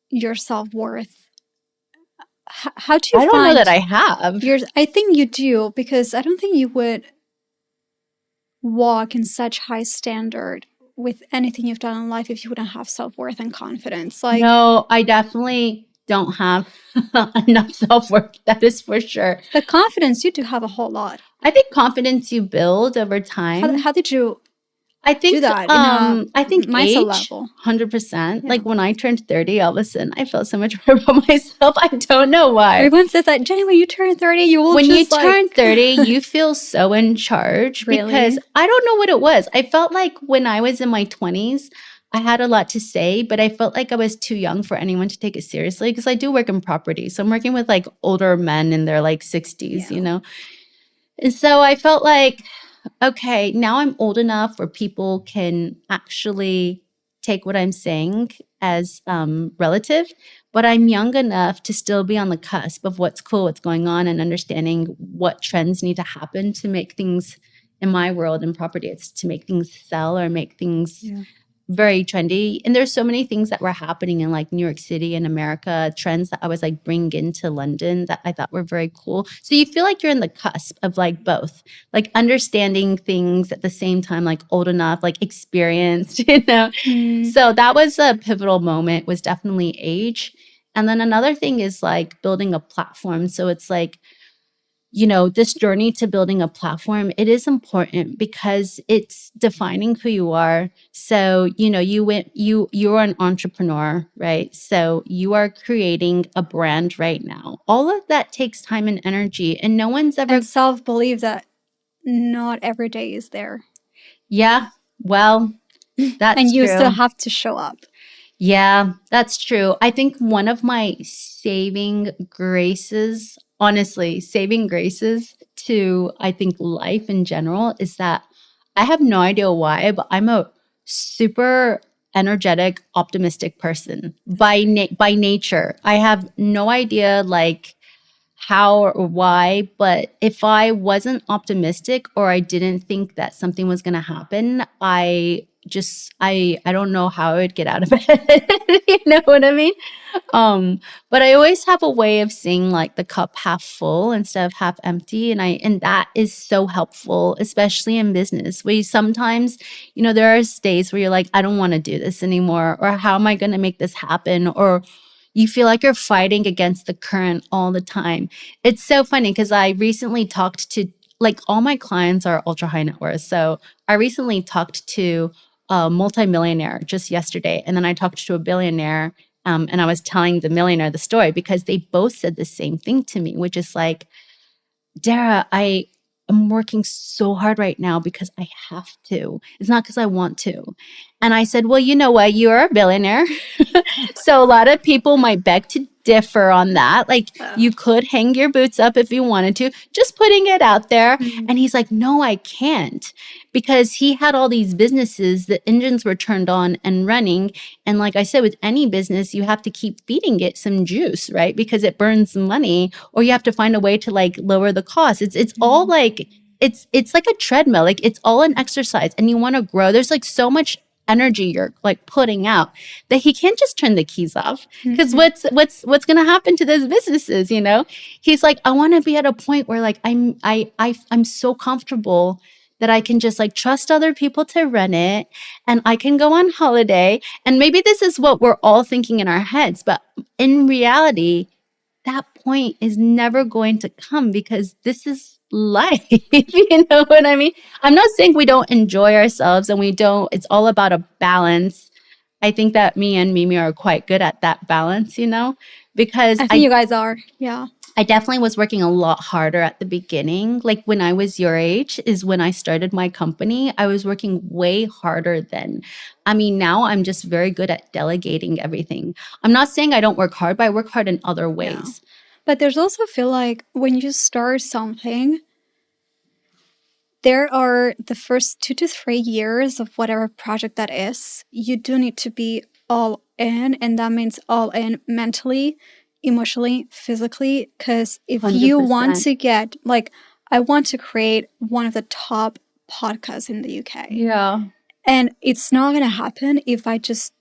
[SPEAKER 2] your self-worth? How do you
[SPEAKER 1] I don't know
[SPEAKER 2] find
[SPEAKER 1] that I have.
[SPEAKER 2] your, I think you do, because I don't think you would walk in such high standard with anything you've done in life if you wouldn't have self-worth and confidence. Like,
[SPEAKER 1] No, I definitely don't have enough self-worth. That is for sure.
[SPEAKER 2] the confidence, you do have a whole lot.
[SPEAKER 1] I think confidence you build over time.
[SPEAKER 2] How did you
[SPEAKER 1] I think
[SPEAKER 2] do that in a
[SPEAKER 1] I think
[SPEAKER 2] mindset
[SPEAKER 1] age,
[SPEAKER 2] level?
[SPEAKER 1] 100%.
[SPEAKER 2] Yeah.
[SPEAKER 1] Like when I turned 30, all of a sudden I felt so much better about myself. I don't know why.
[SPEAKER 2] Everyone says that, Jenny, when you turn 30, you will
[SPEAKER 1] When you
[SPEAKER 2] just
[SPEAKER 1] turn
[SPEAKER 2] like
[SPEAKER 1] 30, you feel so in charge
[SPEAKER 2] Really?
[SPEAKER 1] because I don't know what it was. I felt like when I was in my 20s, I had a lot to say, but I felt like I was too young for anyone to take it seriously because I do work in property. So I'm working with like older men in their like 60s, you know? And so I felt like, okay, now I'm old enough where people can actually take what I'm saying as relative, but I'm young enough to still be on the cusp of what's cool, what's going on, and understanding what trends need to happen to make things in my world in property. It's to make things sell or make things very trendy. And there's so many things that were happening in like New York City and America, trends that I was like bringing into London that I thought were very cool. So you feel like you're in the cusp of like both, like understanding things at the same time, like old enough, like experienced, you know? So that was a pivotal moment, was definitely age. And then another thing is like building a platform. So it's like, you know, this journey to building a platform, it is important because it's defining who you are. So, you know, you're an entrepreneur, right? So you are creating a brand right now. All of that takes time and energy, and no one's ever
[SPEAKER 2] and self-belief that not every day is there.
[SPEAKER 1] Yeah, well, that's
[SPEAKER 2] and you
[SPEAKER 1] true.
[SPEAKER 2] still have to show up.
[SPEAKER 1] Yeah, that's true. I think one of my saving graces, honestly, saving graces to, I think, life in general is that I have no idea why, but I'm a super energetic, optimistic person by nature. I have no idea like how or why, but if I wasn't optimistic or I didn't think that something was going to happen, I don't know how I would get out of bed. You know what I mean? But I always have a way of seeing like the cup half full instead of half empty. And that is so helpful, especially in business. Where you sometimes, you know, there are days where you're like, I don't want to do this anymore, or how am I going to make this happen? Or you feel like you're fighting against the current all the time. It's so funny because I recently talked to, like, all my clients are ultra high net worth. So I recently talked to a multimillionaire just yesterday. And then I talked to a billionaire, and I was telling the millionaire the story because they both said the same thing to me, which is like, Dara, I'm working so hard right now because I have to. It's not because I want to. And I said, well, you know what? You're a billionaire. So a lot of people might beg to differ on that. Like you could hang your boots up if you wanted to, just putting it out there. And he's like, no, I can't, because he had all these businesses, the engines were turned on and running. And like I said, with any business, you have to keep feeding it some juice, right? Because it burns money, or you have to find a way to like lower the cost. It's all like, it's like a treadmill. Like it's all an exercise, and you want to grow. There's like so much energy you're like putting out that he can't just turn the keys off, because what's going to happen to those businesses, you know? He's like, I want to be at a point where like I'm so comfortable that I can just like trust other people to run it, and I can go on holiday. And maybe this is what we're all thinking in our heads, but in reality, that point is never going to come, because this is life. You know what I mean? I'm not saying we don't enjoy ourselves and we don't, it's all about a balance. I think that me and Mimi are quite good at that balance, you know, because
[SPEAKER 2] I think you guys are. Yeah.
[SPEAKER 1] I definitely was working a lot harder at the beginning. Like when I was your age is when I started my company. I was working way harder then. I mean, now I'm just very good at delegating everything. I'm not saying I don't work hard, but I work hard in other ways.
[SPEAKER 2] But there's also feel like when you start something, there are the first 2 to 3 years of whatever project that is, you do need to be all in. And that means all in mentally, emotionally, physically. Because if you want
[SPEAKER 1] 100%.
[SPEAKER 2] to get, like, I want to create one of the top podcasts in the UK.
[SPEAKER 1] Yeah.
[SPEAKER 2] And it's not going to happen if I just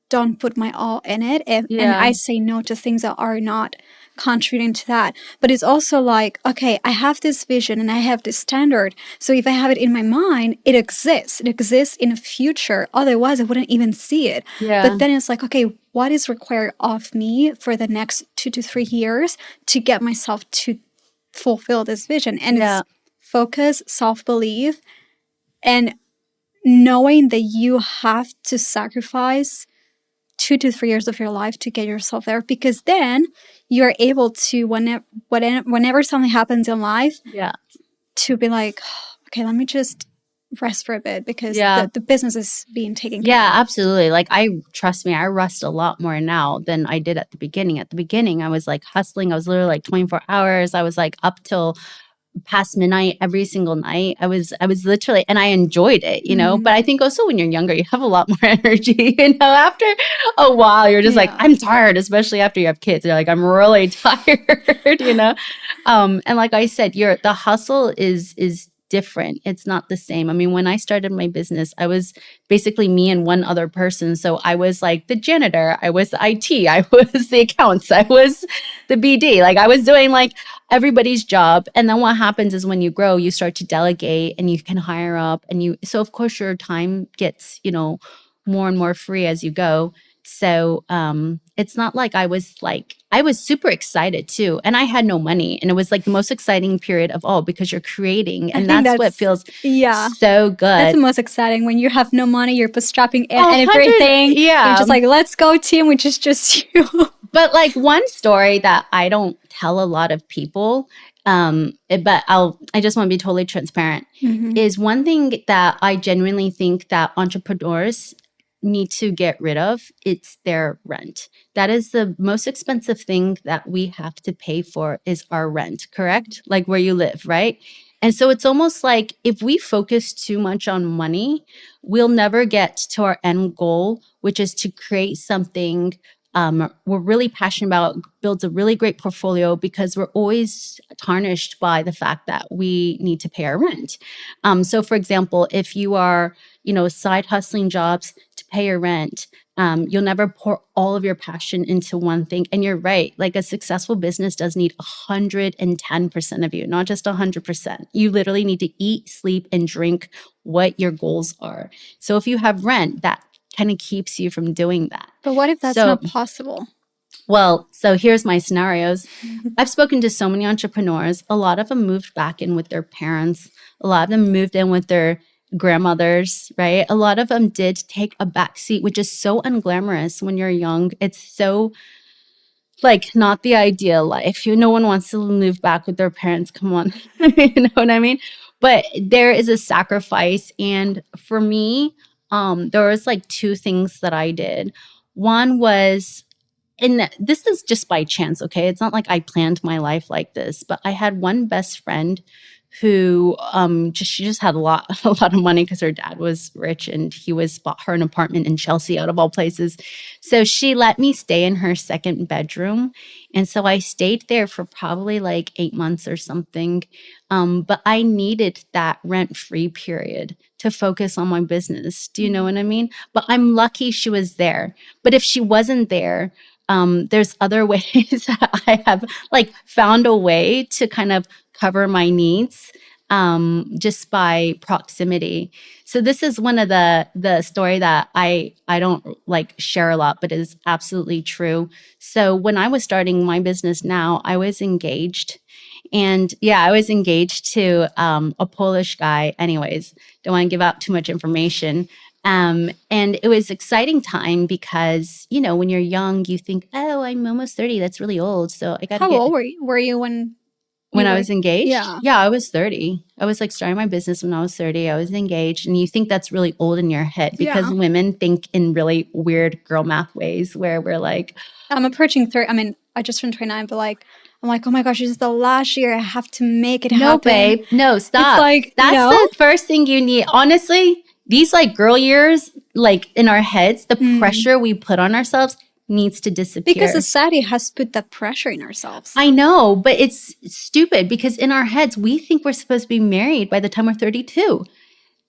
[SPEAKER 2] don't put my all in it. And I say no to things that are not contributing to that. But it's also like, okay, I have this vision and I have this standard. So if I have it in my mind, it exists. It exists in the future. Otherwise, I wouldn't even see it.
[SPEAKER 1] Yeah.
[SPEAKER 2] But then it's like, okay, what is required of me for the next 2 to 3 years to get myself to fulfill this vision? And it's focus, self-belief, and knowing that you have to sacrifice 2 to 3 years of your life to get yourself there, because then you're able to, whenever something happens in life, to be like, okay, let me just rest for a bit, because the business is being taken care of.
[SPEAKER 1] Yeah, absolutely. Like trust me, I rest a lot more now than I did at the beginning. At the beginning, I was like hustling. I was literally like 24 hours. I was like up till past midnight every single night. I was literally, and I enjoyed it, you know. But I think also when you're younger, you have a lot more energy, you know. After a while, you're just like, I'm tired, especially after you have kids. You're like, I'm really tired, you know. And like I said, the hustle is different. It's not the same. I mean, when I started my business, I was basically me and one other person. So I was like the janitor, I was the IT, I was the accounts, I was the BD. Like I was doing like everybody's job. And then what happens is when you grow, you start to delegate and you can hire up, and so of course your time gets, you know, more and more free as you go. So it's not like I was super excited too. And I had no money. And it was like the most exciting period of all, because you're creating. And that's what feels so good.
[SPEAKER 2] That's the most exciting, when you have no money, you're bootstrapping and everything.
[SPEAKER 1] Yeah.
[SPEAKER 2] You're just like, let's go team, which is just you.
[SPEAKER 1] But like one story that I don't tell a lot of people, but I just want to be totally transparent, is one thing that I genuinely think that entrepreneurs need to get rid of. It's their rent. That is the most expensive thing that we have to pay for, is our rent, correct? Like where you live, right? And so it's almost like if we focus too much on money, we'll never get to our end goal, which is to create something we're really passionate about, builds a really great portfolio, because we're always tarnished by the fact that we need to pay our rent. So for example, if you are, you know, side hustling jobs to pay your rent, you'll never pour all of your passion into one thing. And you're right, like a successful business does need 110% of you, not just 100%. You literally need to eat, sleep, and drink what your goals are. So if you have rent, that kind of keeps you from doing that.
[SPEAKER 2] But what if that's not possible?
[SPEAKER 1] Well, so here's my scenarios. I've spoken to so many entrepreneurs. A lot of them moved back in with their parents. A lot of them moved in with their grandmothers, right? A lot of them did take a back seat, which is so unglamorous when you're young. It's so like not the ideal life. No one wants to move back with their parents. Come on. You know what I mean? But there is a sacrifice. And for me, there was like two things that I did. One was, and this is just by chance, okay? It's not like I planned my life like this, but I had one best friend who she just had a lot a lot of money because her dad was rich and he was bought her an apartment in Chelsea out of all places. So she let me stay in her second bedroom. And so I stayed there for probably like 8 months or something. But I needed that rent-free period to focus on my business. Do you know what I mean? But I'm lucky she was there. But if she wasn't there, there's other ways that I have like found a way to kind of cover my needs just by proximity. So this is one of the story that I don't like share a lot, but is absolutely true. So when I was starting my business now, I was engaged. And yeah, I was engaged to a Polish guy. Anyways, don't want to give out too much information. And it was exciting time because, you know, when you're young, you think, oh, I'm almost 30. That's really old. So I got to
[SPEAKER 2] How
[SPEAKER 1] get.
[SPEAKER 2] old were you when
[SPEAKER 1] When
[SPEAKER 2] you
[SPEAKER 1] I
[SPEAKER 2] were?
[SPEAKER 1] was engaged?
[SPEAKER 2] Yeah.
[SPEAKER 1] Yeah, I was 30. I was like starting my business when I was 30. I was engaged. And you think that's really old in your head because
[SPEAKER 2] Yeah.
[SPEAKER 1] women think in really weird girl math ways where we're like,
[SPEAKER 2] I'm approaching 30. I mean, I just turned 29, but like, I'm like, oh my gosh, this is the last year. I have to make it
[SPEAKER 1] no,
[SPEAKER 2] happen.
[SPEAKER 1] babe, no,
[SPEAKER 2] It's
[SPEAKER 1] stop.
[SPEAKER 2] like,
[SPEAKER 1] That's
[SPEAKER 2] no.
[SPEAKER 1] the first thing you need. Honestly, these like girl years, like in our heads, the pressure we put on ourselves needs to disappear.
[SPEAKER 2] Because society has put that pressure in ourselves.
[SPEAKER 1] I know, but it's stupid because in our heads, we think we're supposed to be married by the time we're 32.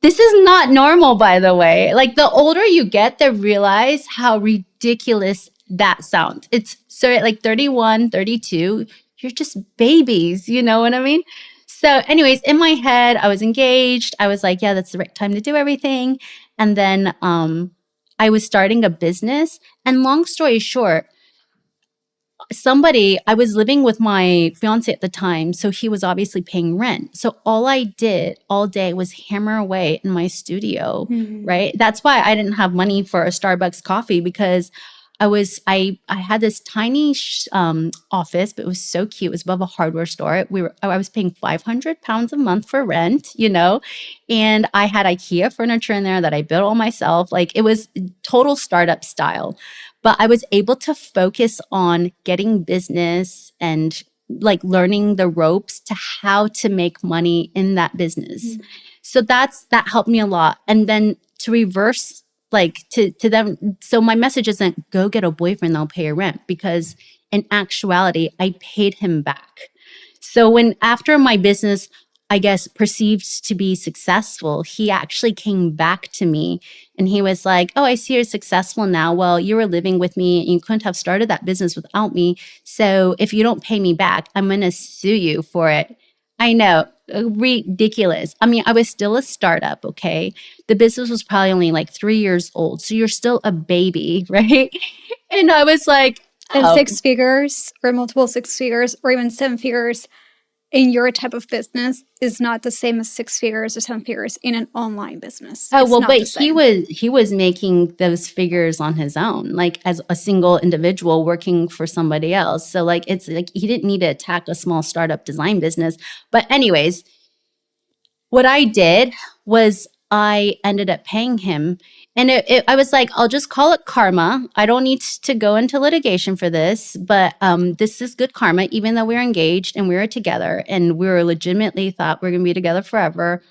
[SPEAKER 1] This is not normal, by the way. Like the older you get, they realize how ridiculous that sounds. It's so at like 31, 32, you're just babies. You know what I mean? So, anyways, in my head, I was engaged. I was like, yeah, that's the right time to do everything. And then I was starting a business. And long story short, I was living with my fiance at the time, so he was obviously paying rent. So all I did all day was hammer away in my studio, right? That's why I didn't have money for a Starbucks coffee because I had this tiny office, but it was so cute. It was above a hardware store. I was paying 500 pounds a month for rent, you know, and I had IKEA furniture in there that I built all myself. Like it was total startup style. But I was able to focus on getting business and like learning the ropes to how to make money in that business. So that helped me a lot. And then to reverse like to them, so my message isn't go get a boyfriend, they'll pay your rent, because in actuality, I paid him back. So when after my business, I guess, perceived to be successful, he actually came back to me and he was like, oh, I see you're successful now. Well, you were living with me and you couldn't have started that business without me. So if you don't pay me back, I'm going to sue you for it. I know, ridiculous. I mean, I was still a startup, okay? The business was probably only like 3 years old. So you're still a baby, right? And I was like,
[SPEAKER 2] And
[SPEAKER 1] oh.
[SPEAKER 2] 6 figures or multiple 6 figures or even 7 figures in your type of business is not the same as 6 figures or 7 figures in an online business.
[SPEAKER 1] Oh,
[SPEAKER 2] It's
[SPEAKER 1] well,
[SPEAKER 2] not
[SPEAKER 1] but
[SPEAKER 2] the same.
[SPEAKER 1] he was making those figures on his own, like as a single individual working for somebody else. So like it's like he didn't need to attack a small startup design business. But anyways, what I did was I ended up paying him. And I was like, I'll just call it karma. I don't need to go into litigation for this, but this is good karma, even though we were engaged and we were together and we were legitimately thought we are going to be together forever.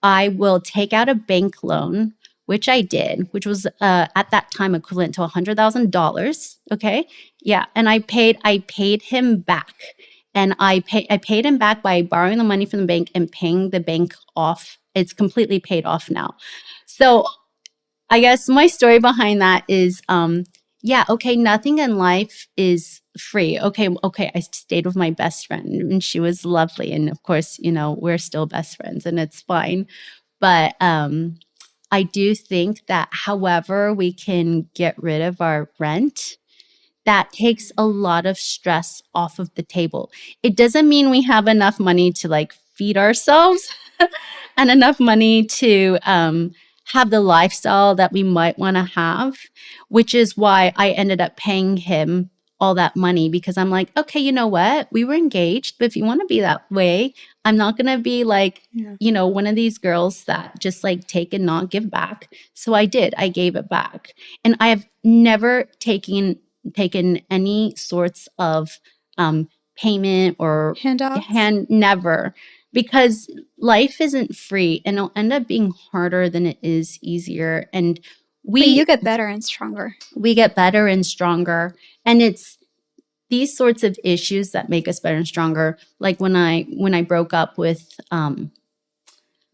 [SPEAKER 1] I will take out a bank loan, which I did, which was at that time equivalent to $100,000. Okay, yeah, and I paid him back, and I paid him back by borrowing the money from the bank and paying the bank off. It's completely paid off now. So I guess my story behind that is, yeah, okay, nothing in life is free. Okay, I stayed with my best friend and she was lovely. And of course, you know, we're still best friends and it's fine. But I do think that however we can get rid of our rent, that takes a lot of stress off of the table. It doesn't mean we have enough money to like feed ourselves and enough money to have the lifestyle that we might want to have, which is why I ended up paying him all that money because I'm like, okay, you know what? We were engaged, but if you want to be that way, I'm not going to be like, one of these girls that just like take and not give back. So I did. I gave it back. And I have never taken any sorts of payment or
[SPEAKER 2] handouts.
[SPEAKER 1] never, because life isn't free and it'll end up being harder than it is easier. And
[SPEAKER 2] But you get better and stronger.
[SPEAKER 1] We get better and stronger. And it's these sorts of issues that make us better and stronger. Like when I broke up with my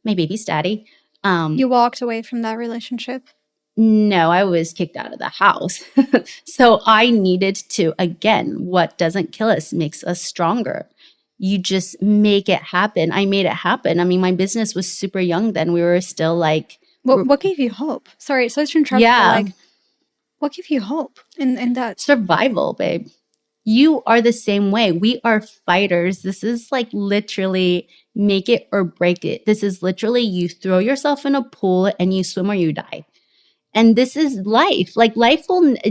[SPEAKER 1] baby's daddy.
[SPEAKER 2] You walked away from that relationship?
[SPEAKER 1] No, I was kicked out of the house. So I needed to, again, what doesn't kill us makes us stronger. You just make it happen. I made it happen. I mean, my business was super young then. We were still like...
[SPEAKER 2] What gave you hope? Sorry, so it's interrupt.
[SPEAKER 1] Yeah.
[SPEAKER 2] Like, what gave you hope in that?
[SPEAKER 1] Survival, babe. You are the same way. We are fighters. This is like literally make it or break it. This is literally you throw yourself in a pool and you swim or you die. And this is life. Like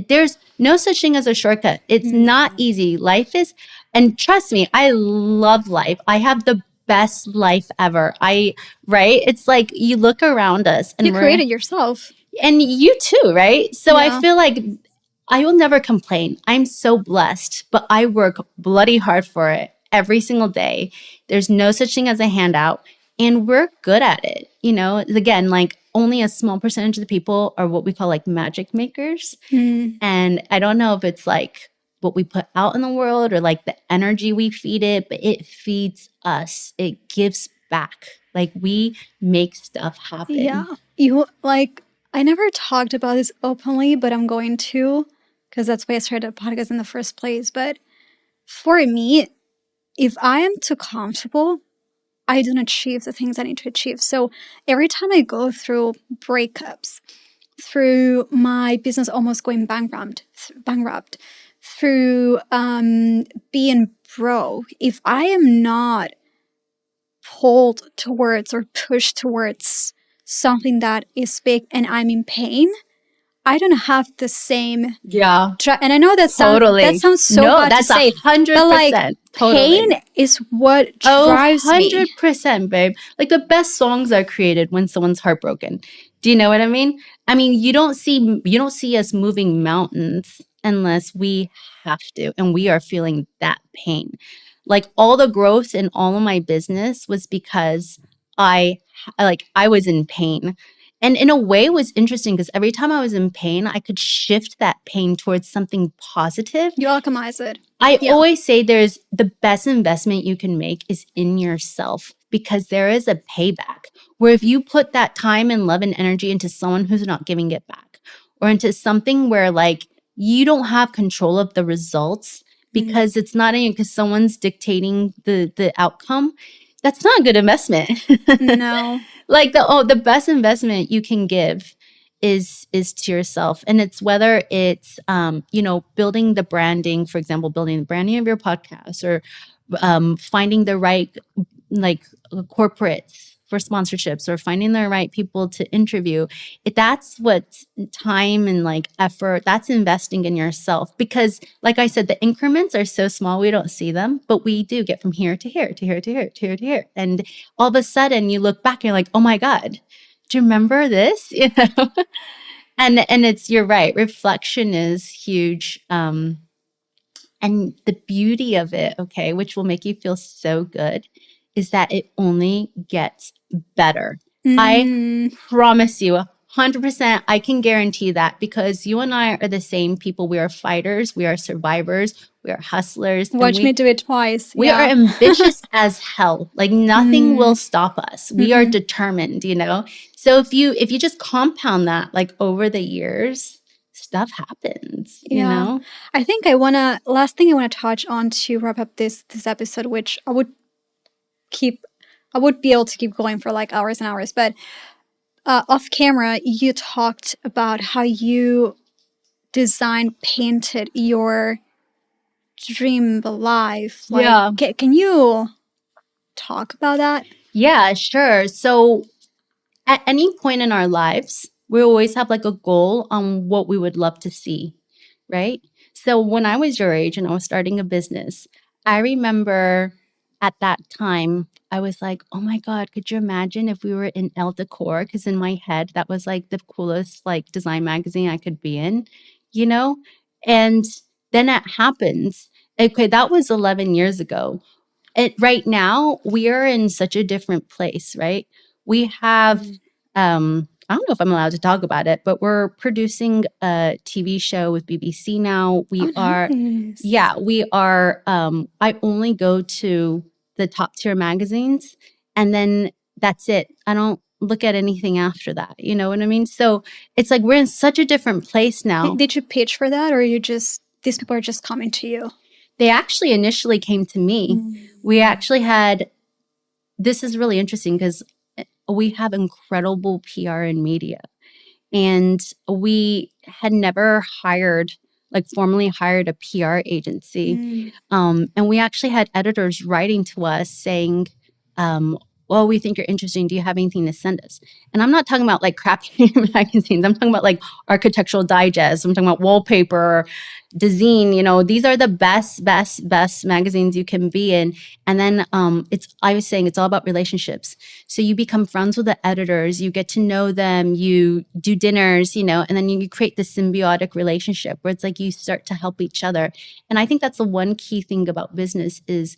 [SPEAKER 1] there's no such thing as a shortcut. It's not easy. Life is, and trust me, I love life. I have the best life ever. Right? It's like you look around us and
[SPEAKER 2] you created yourself.
[SPEAKER 1] And you too, right? So I feel like I will never complain. I'm so blessed, but I work bloody hard for it every single day. There's no such thing as a handout, and we're good at it. Again, like only a small percentage of the people are what we call like magic makers. And I don't know if it's like what we put out in the world or like the energy we feed it, but it feeds us. It gives back. Like we make stuff happen.
[SPEAKER 2] Yeah. I never talked about this openly, but I'm going to, because that's why I started a podcast in the first place. But for me, if I am too comfortable, I don't achieve the things I need to achieve. So every time I go through breakups, through my business almost going bankrupt, through being broke, if I am not pulled towards or pushed towards something that is big and I'm in pain, I don't have the same.
[SPEAKER 1] Yeah.
[SPEAKER 2] And I know that sounds so bad to say.
[SPEAKER 1] 100%.
[SPEAKER 2] But like pain is what drives me.
[SPEAKER 1] 100%, babe. Like the best songs are created when someone's heartbroken. Do you know what I mean? I mean, you don't see us moving mountains unless we have to, and we are feeling that pain. Like all the growth in all of my business was because I was in pain. And in a way it was interesting because every time I was in pain, I could shift that pain towards something positive.
[SPEAKER 2] You alchemize it.
[SPEAKER 1] I always say there's the best investment you can make is in yourself, because there is a payback where if you put that time and love and energy into someone who's not giving it back, or into something where like you don't have control of the results because it's not in you, because someone's dictating the outcome, that's not a good investment.
[SPEAKER 2] No.
[SPEAKER 1] Like the best investment you can give is to yourself. And it's whether it's building the branding, for example, building the branding of your podcast, or finding the right like corporates for sponsorships, or finding the right people to interview. That's what time and like effort, that's investing in yourself. Because like I said, the increments are so small, we don't see them, but we do get from here to here, to here, to here, to here, to here. And all of a sudden you look back and you're like, oh my God, do you remember this? And you're right. Reflection is huge. And the beauty of it, okay, which will make you feel so good, is that it only gets better. I promise you, 100%, I can guarantee that, because you and I are the same people. We are fighters. We are survivors. We are hustlers.
[SPEAKER 2] Watch me do it twice.
[SPEAKER 1] We are ambitious as hell. Like nothing will stop us. We are determined, So if you just compound that like over the years, stuff happens, you know?
[SPEAKER 2] I think last thing I want to touch on to wrap up this episode, which I would be able to keep going for like hours and hours, but off camera, you talked about how you painted your dream life. Like, can you talk about that?
[SPEAKER 1] Yeah, sure. So at any point in our lives, we always have like a goal on what we would love to see, right? So when I was your age and I was starting a business, I remember at that time, I was like, oh my God, could you imagine if we were in Elle Decor? Because in my head, that was like the coolest like design magazine I could be in, you know? And then it happens. Okay, that was 11 years ago. Right now, we are in such a different place, right? We have, I don't know if I'm allowed to talk about it, but we're producing a TV show with BBC now. We
[SPEAKER 2] Oh,
[SPEAKER 1] are,
[SPEAKER 2] nice.
[SPEAKER 1] yeah, we are. I only go to the top tier magazines, and then that's it. I don't look at anything after that. You know what I mean? So it's like we're in such a different place now.
[SPEAKER 2] Did you pitch for that, or you just these people are just coming to you?
[SPEAKER 1] They actually initially came to me. We actually had, this is really interesting because we have incredible PR and media. And we had never formally hired a PR agency. And we actually had editors writing to us saying, well, we think you're interesting. Do you have anything to send us? And I'm not talking about like crappy magazines. I'm talking about like Architectural Digest. I'm talking about Wallpaper, Dezeen. You know, these are the best magazines you can be in. And then I was saying it's all about relationships. So you become friends with the editors, you get to know them, you do dinners, you know, and then you create this symbiotic relationship where it's like you start to help each other. And I think that's the one key thing about business is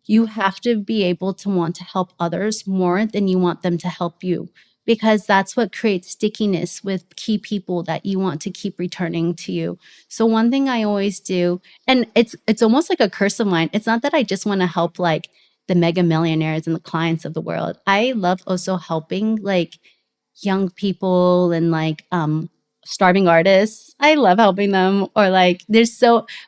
[SPEAKER 1] you have to be able to want to help others more than you want them to help you, because that's what creates stickiness with key people that you want to keep returning to you. So one thing I always do, and it's almost like a curse of mine, it's not that I just want to help like the mega millionaires and the clients of the world. I love also helping like young people and like starving artists. I love helping them, or like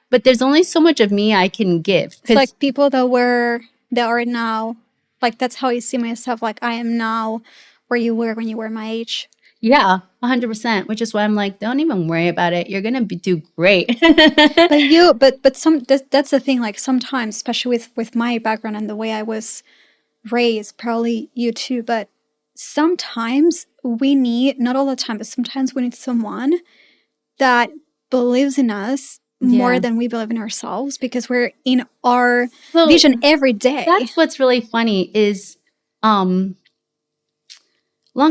[SPEAKER 1] but there's only so much of me I can give.
[SPEAKER 2] It's like people that are now, like that's how I see myself. Like I am now where you were when you were my age.
[SPEAKER 1] Yeah, 100%. Which is why I'm like, don't even worry about it. You're gonna do great.
[SPEAKER 2] But that's the thing. Like sometimes, especially with my background and the way I was raised, probably you too. But sometimes we need, not all the time, but sometimes we need someone that believes in us more than we believe in ourselves, because we're in our vision every day.
[SPEAKER 1] That's what's really funny is, long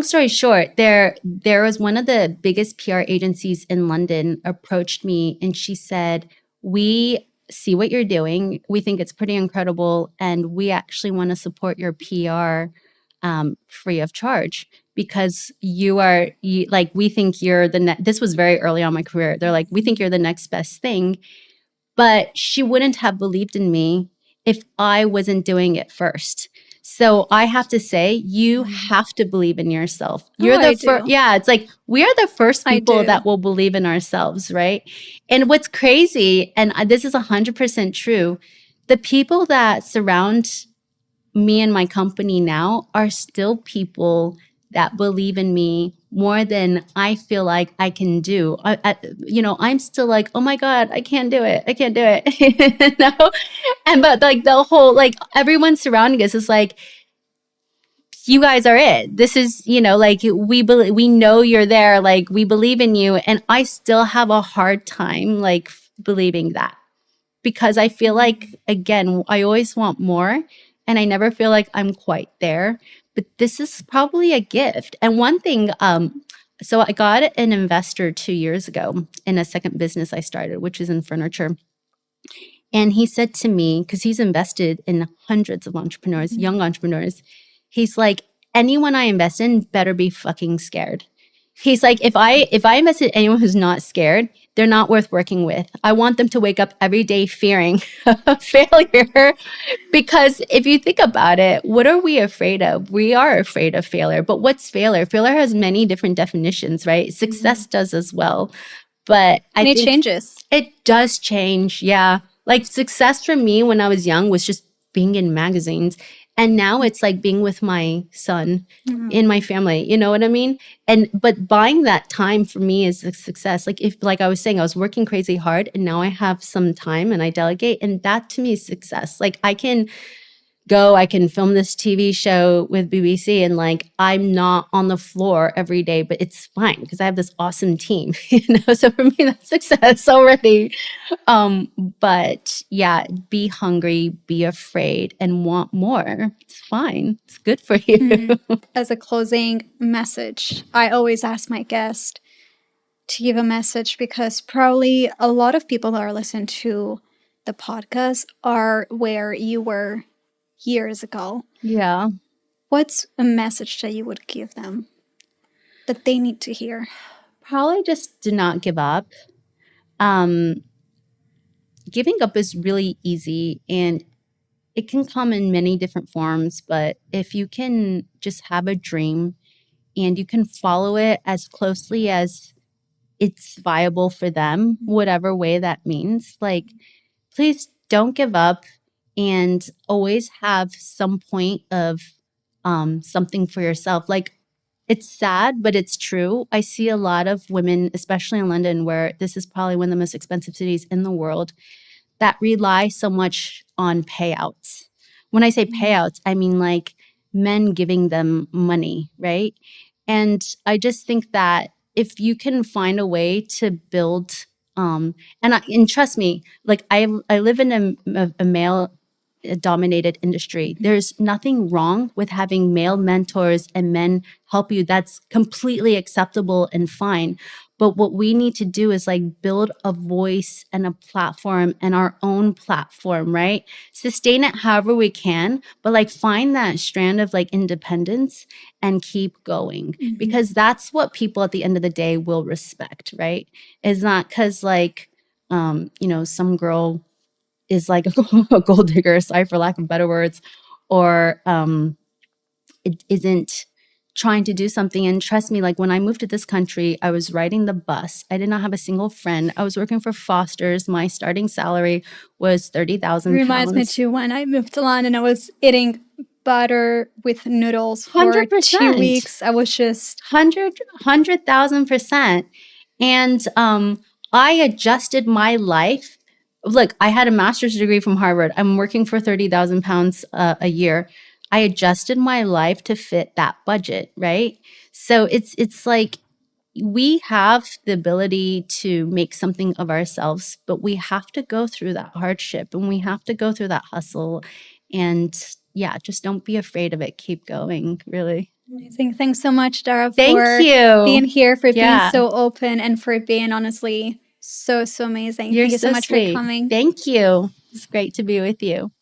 [SPEAKER 1] story short, there was one of the biggest PR agencies in London approached me and she said, we see what you're doing. We think it's pretty incredible. And we actually want to support your PR free of charge, because we think you're this was very early on in my career. They're like, we think you're the next best thing. But she wouldn't have believed in me if I wasn't doing it first. So I have to say, you have to believe in yourself. You're the first. Yeah, it's like we are the first people that will believe in ourselves, right? And what's crazy, and this is 100% true, the people that surround me and my company now are still people that believe in me more than I feel like I can do. I'm still like, oh my God, I can't do it. I can't do it. No? And but like the whole, like everyone surrounding us is like, you guys are it. This is, like we know you're there. Like we believe in you. And I still have a hard time like believing that, because I feel like, again, I always want more and I never feel like I'm quite there. But this is probably a gift. And one thing, so I got an investor 2 years ago in a second business I started, which is in furniture. And he said to me, because he's invested in hundreds of entrepreneurs, young entrepreneurs, he's like, anyone I invest in better be fucking scared. He's like, if I invest in anyone who's not scared, they're not worth working with. I want them to wake up every day fearing failure. Because if you think about it, what are we afraid of? We are afraid of failure. But what's failure? Failure has many different definitions, right? Success does as well. But I think
[SPEAKER 2] it changes.
[SPEAKER 1] It does change. Yeah. Like success for me when I was young was just being in magazines. And now it's like being with my son in my family. You know what I mean? But buying that time for me is a success. Like I was saying, I was working crazy hard and now I have some time and I delegate. And that to me is success. Like go, I can film this TV show with BBC, and like I'm not on the floor every day, but it's fine because I have this awesome team, So for me, that's success already. But yeah, be hungry, be afraid, and want more. It's fine. It's good for you.
[SPEAKER 2] As a closing message, I always ask my guest to give a message because probably a lot of people that are listening to the podcast are where you were years ago.
[SPEAKER 1] Yeah.
[SPEAKER 2] What's a message that you would give them that they need to hear?
[SPEAKER 1] Probably just do not give up. Giving up is really easy and it can come in many different forms, but if you can just have a dream and you can follow it as closely as it's viable for them, whatever way that means, like, please don't give up and always have some point of something for yourself. Like, it's sad, but it's true. I see a lot of women, especially in London, where this is probably one of the most expensive cities in the world, that rely so much on payouts. When I say payouts, I mean like men giving them money, right? And I just think that if you can find a way to build, and trust me, like I live in a male dominated industry. There's nothing wrong with having male mentors and men help you. That's completely acceptable and fine. But what we need to do is like build a voice and a platform and our own platform, right? Sustain it however we can, but like find that strand of like independence and keep going because that's what people at the end of the day will respect, right? It's not because like, some girl is like a gold digger, sorry for lack of better words, or it isn't trying to do something. And trust me, like when I moved to this country, I was riding the bus. I did not have a single friend. I was working for Foster's. My starting salary was 30,000
[SPEAKER 2] Reminds me
[SPEAKER 1] pounds.
[SPEAKER 2] too when I moved to London, I was eating butter with noodles for
[SPEAKER 1] 100%.
[SPEAKER 2] 2 weeks. I was just
[SPEAKER 1] 100,000%. And I adjusted my life. Look, I had a master's degree from Harvard. I'm working for 30,000 pounds a year. I adjusted my life to fit that budget, right? So it's like we have the ability to make something of ourselves, but we have to go through that hardship and we have to go through that hustle. And yeah, just don't be afraid of it. Keep going, really.
[SPEAKER 2] amazing. Thanks so much, Dara,
[SPEAKER 1] Thank
[SPEAKER 2] for
[SPEAKER 1] you.
[SPEAKER 2] being here, for being
[SPEAKER 1] Yeah.
[SPEAKER 2] so open, and for being honestly so amazing.
[SPEAKER 1] You're
[SPEAKER 2] Thank you so
[SPEAKER 1] so
[SPEAKER 2] much
[SPEAKER 1] sweet.
[SPEAKER 2] for coming.
[SPEAKER 1] Thank you. It's great to be with you.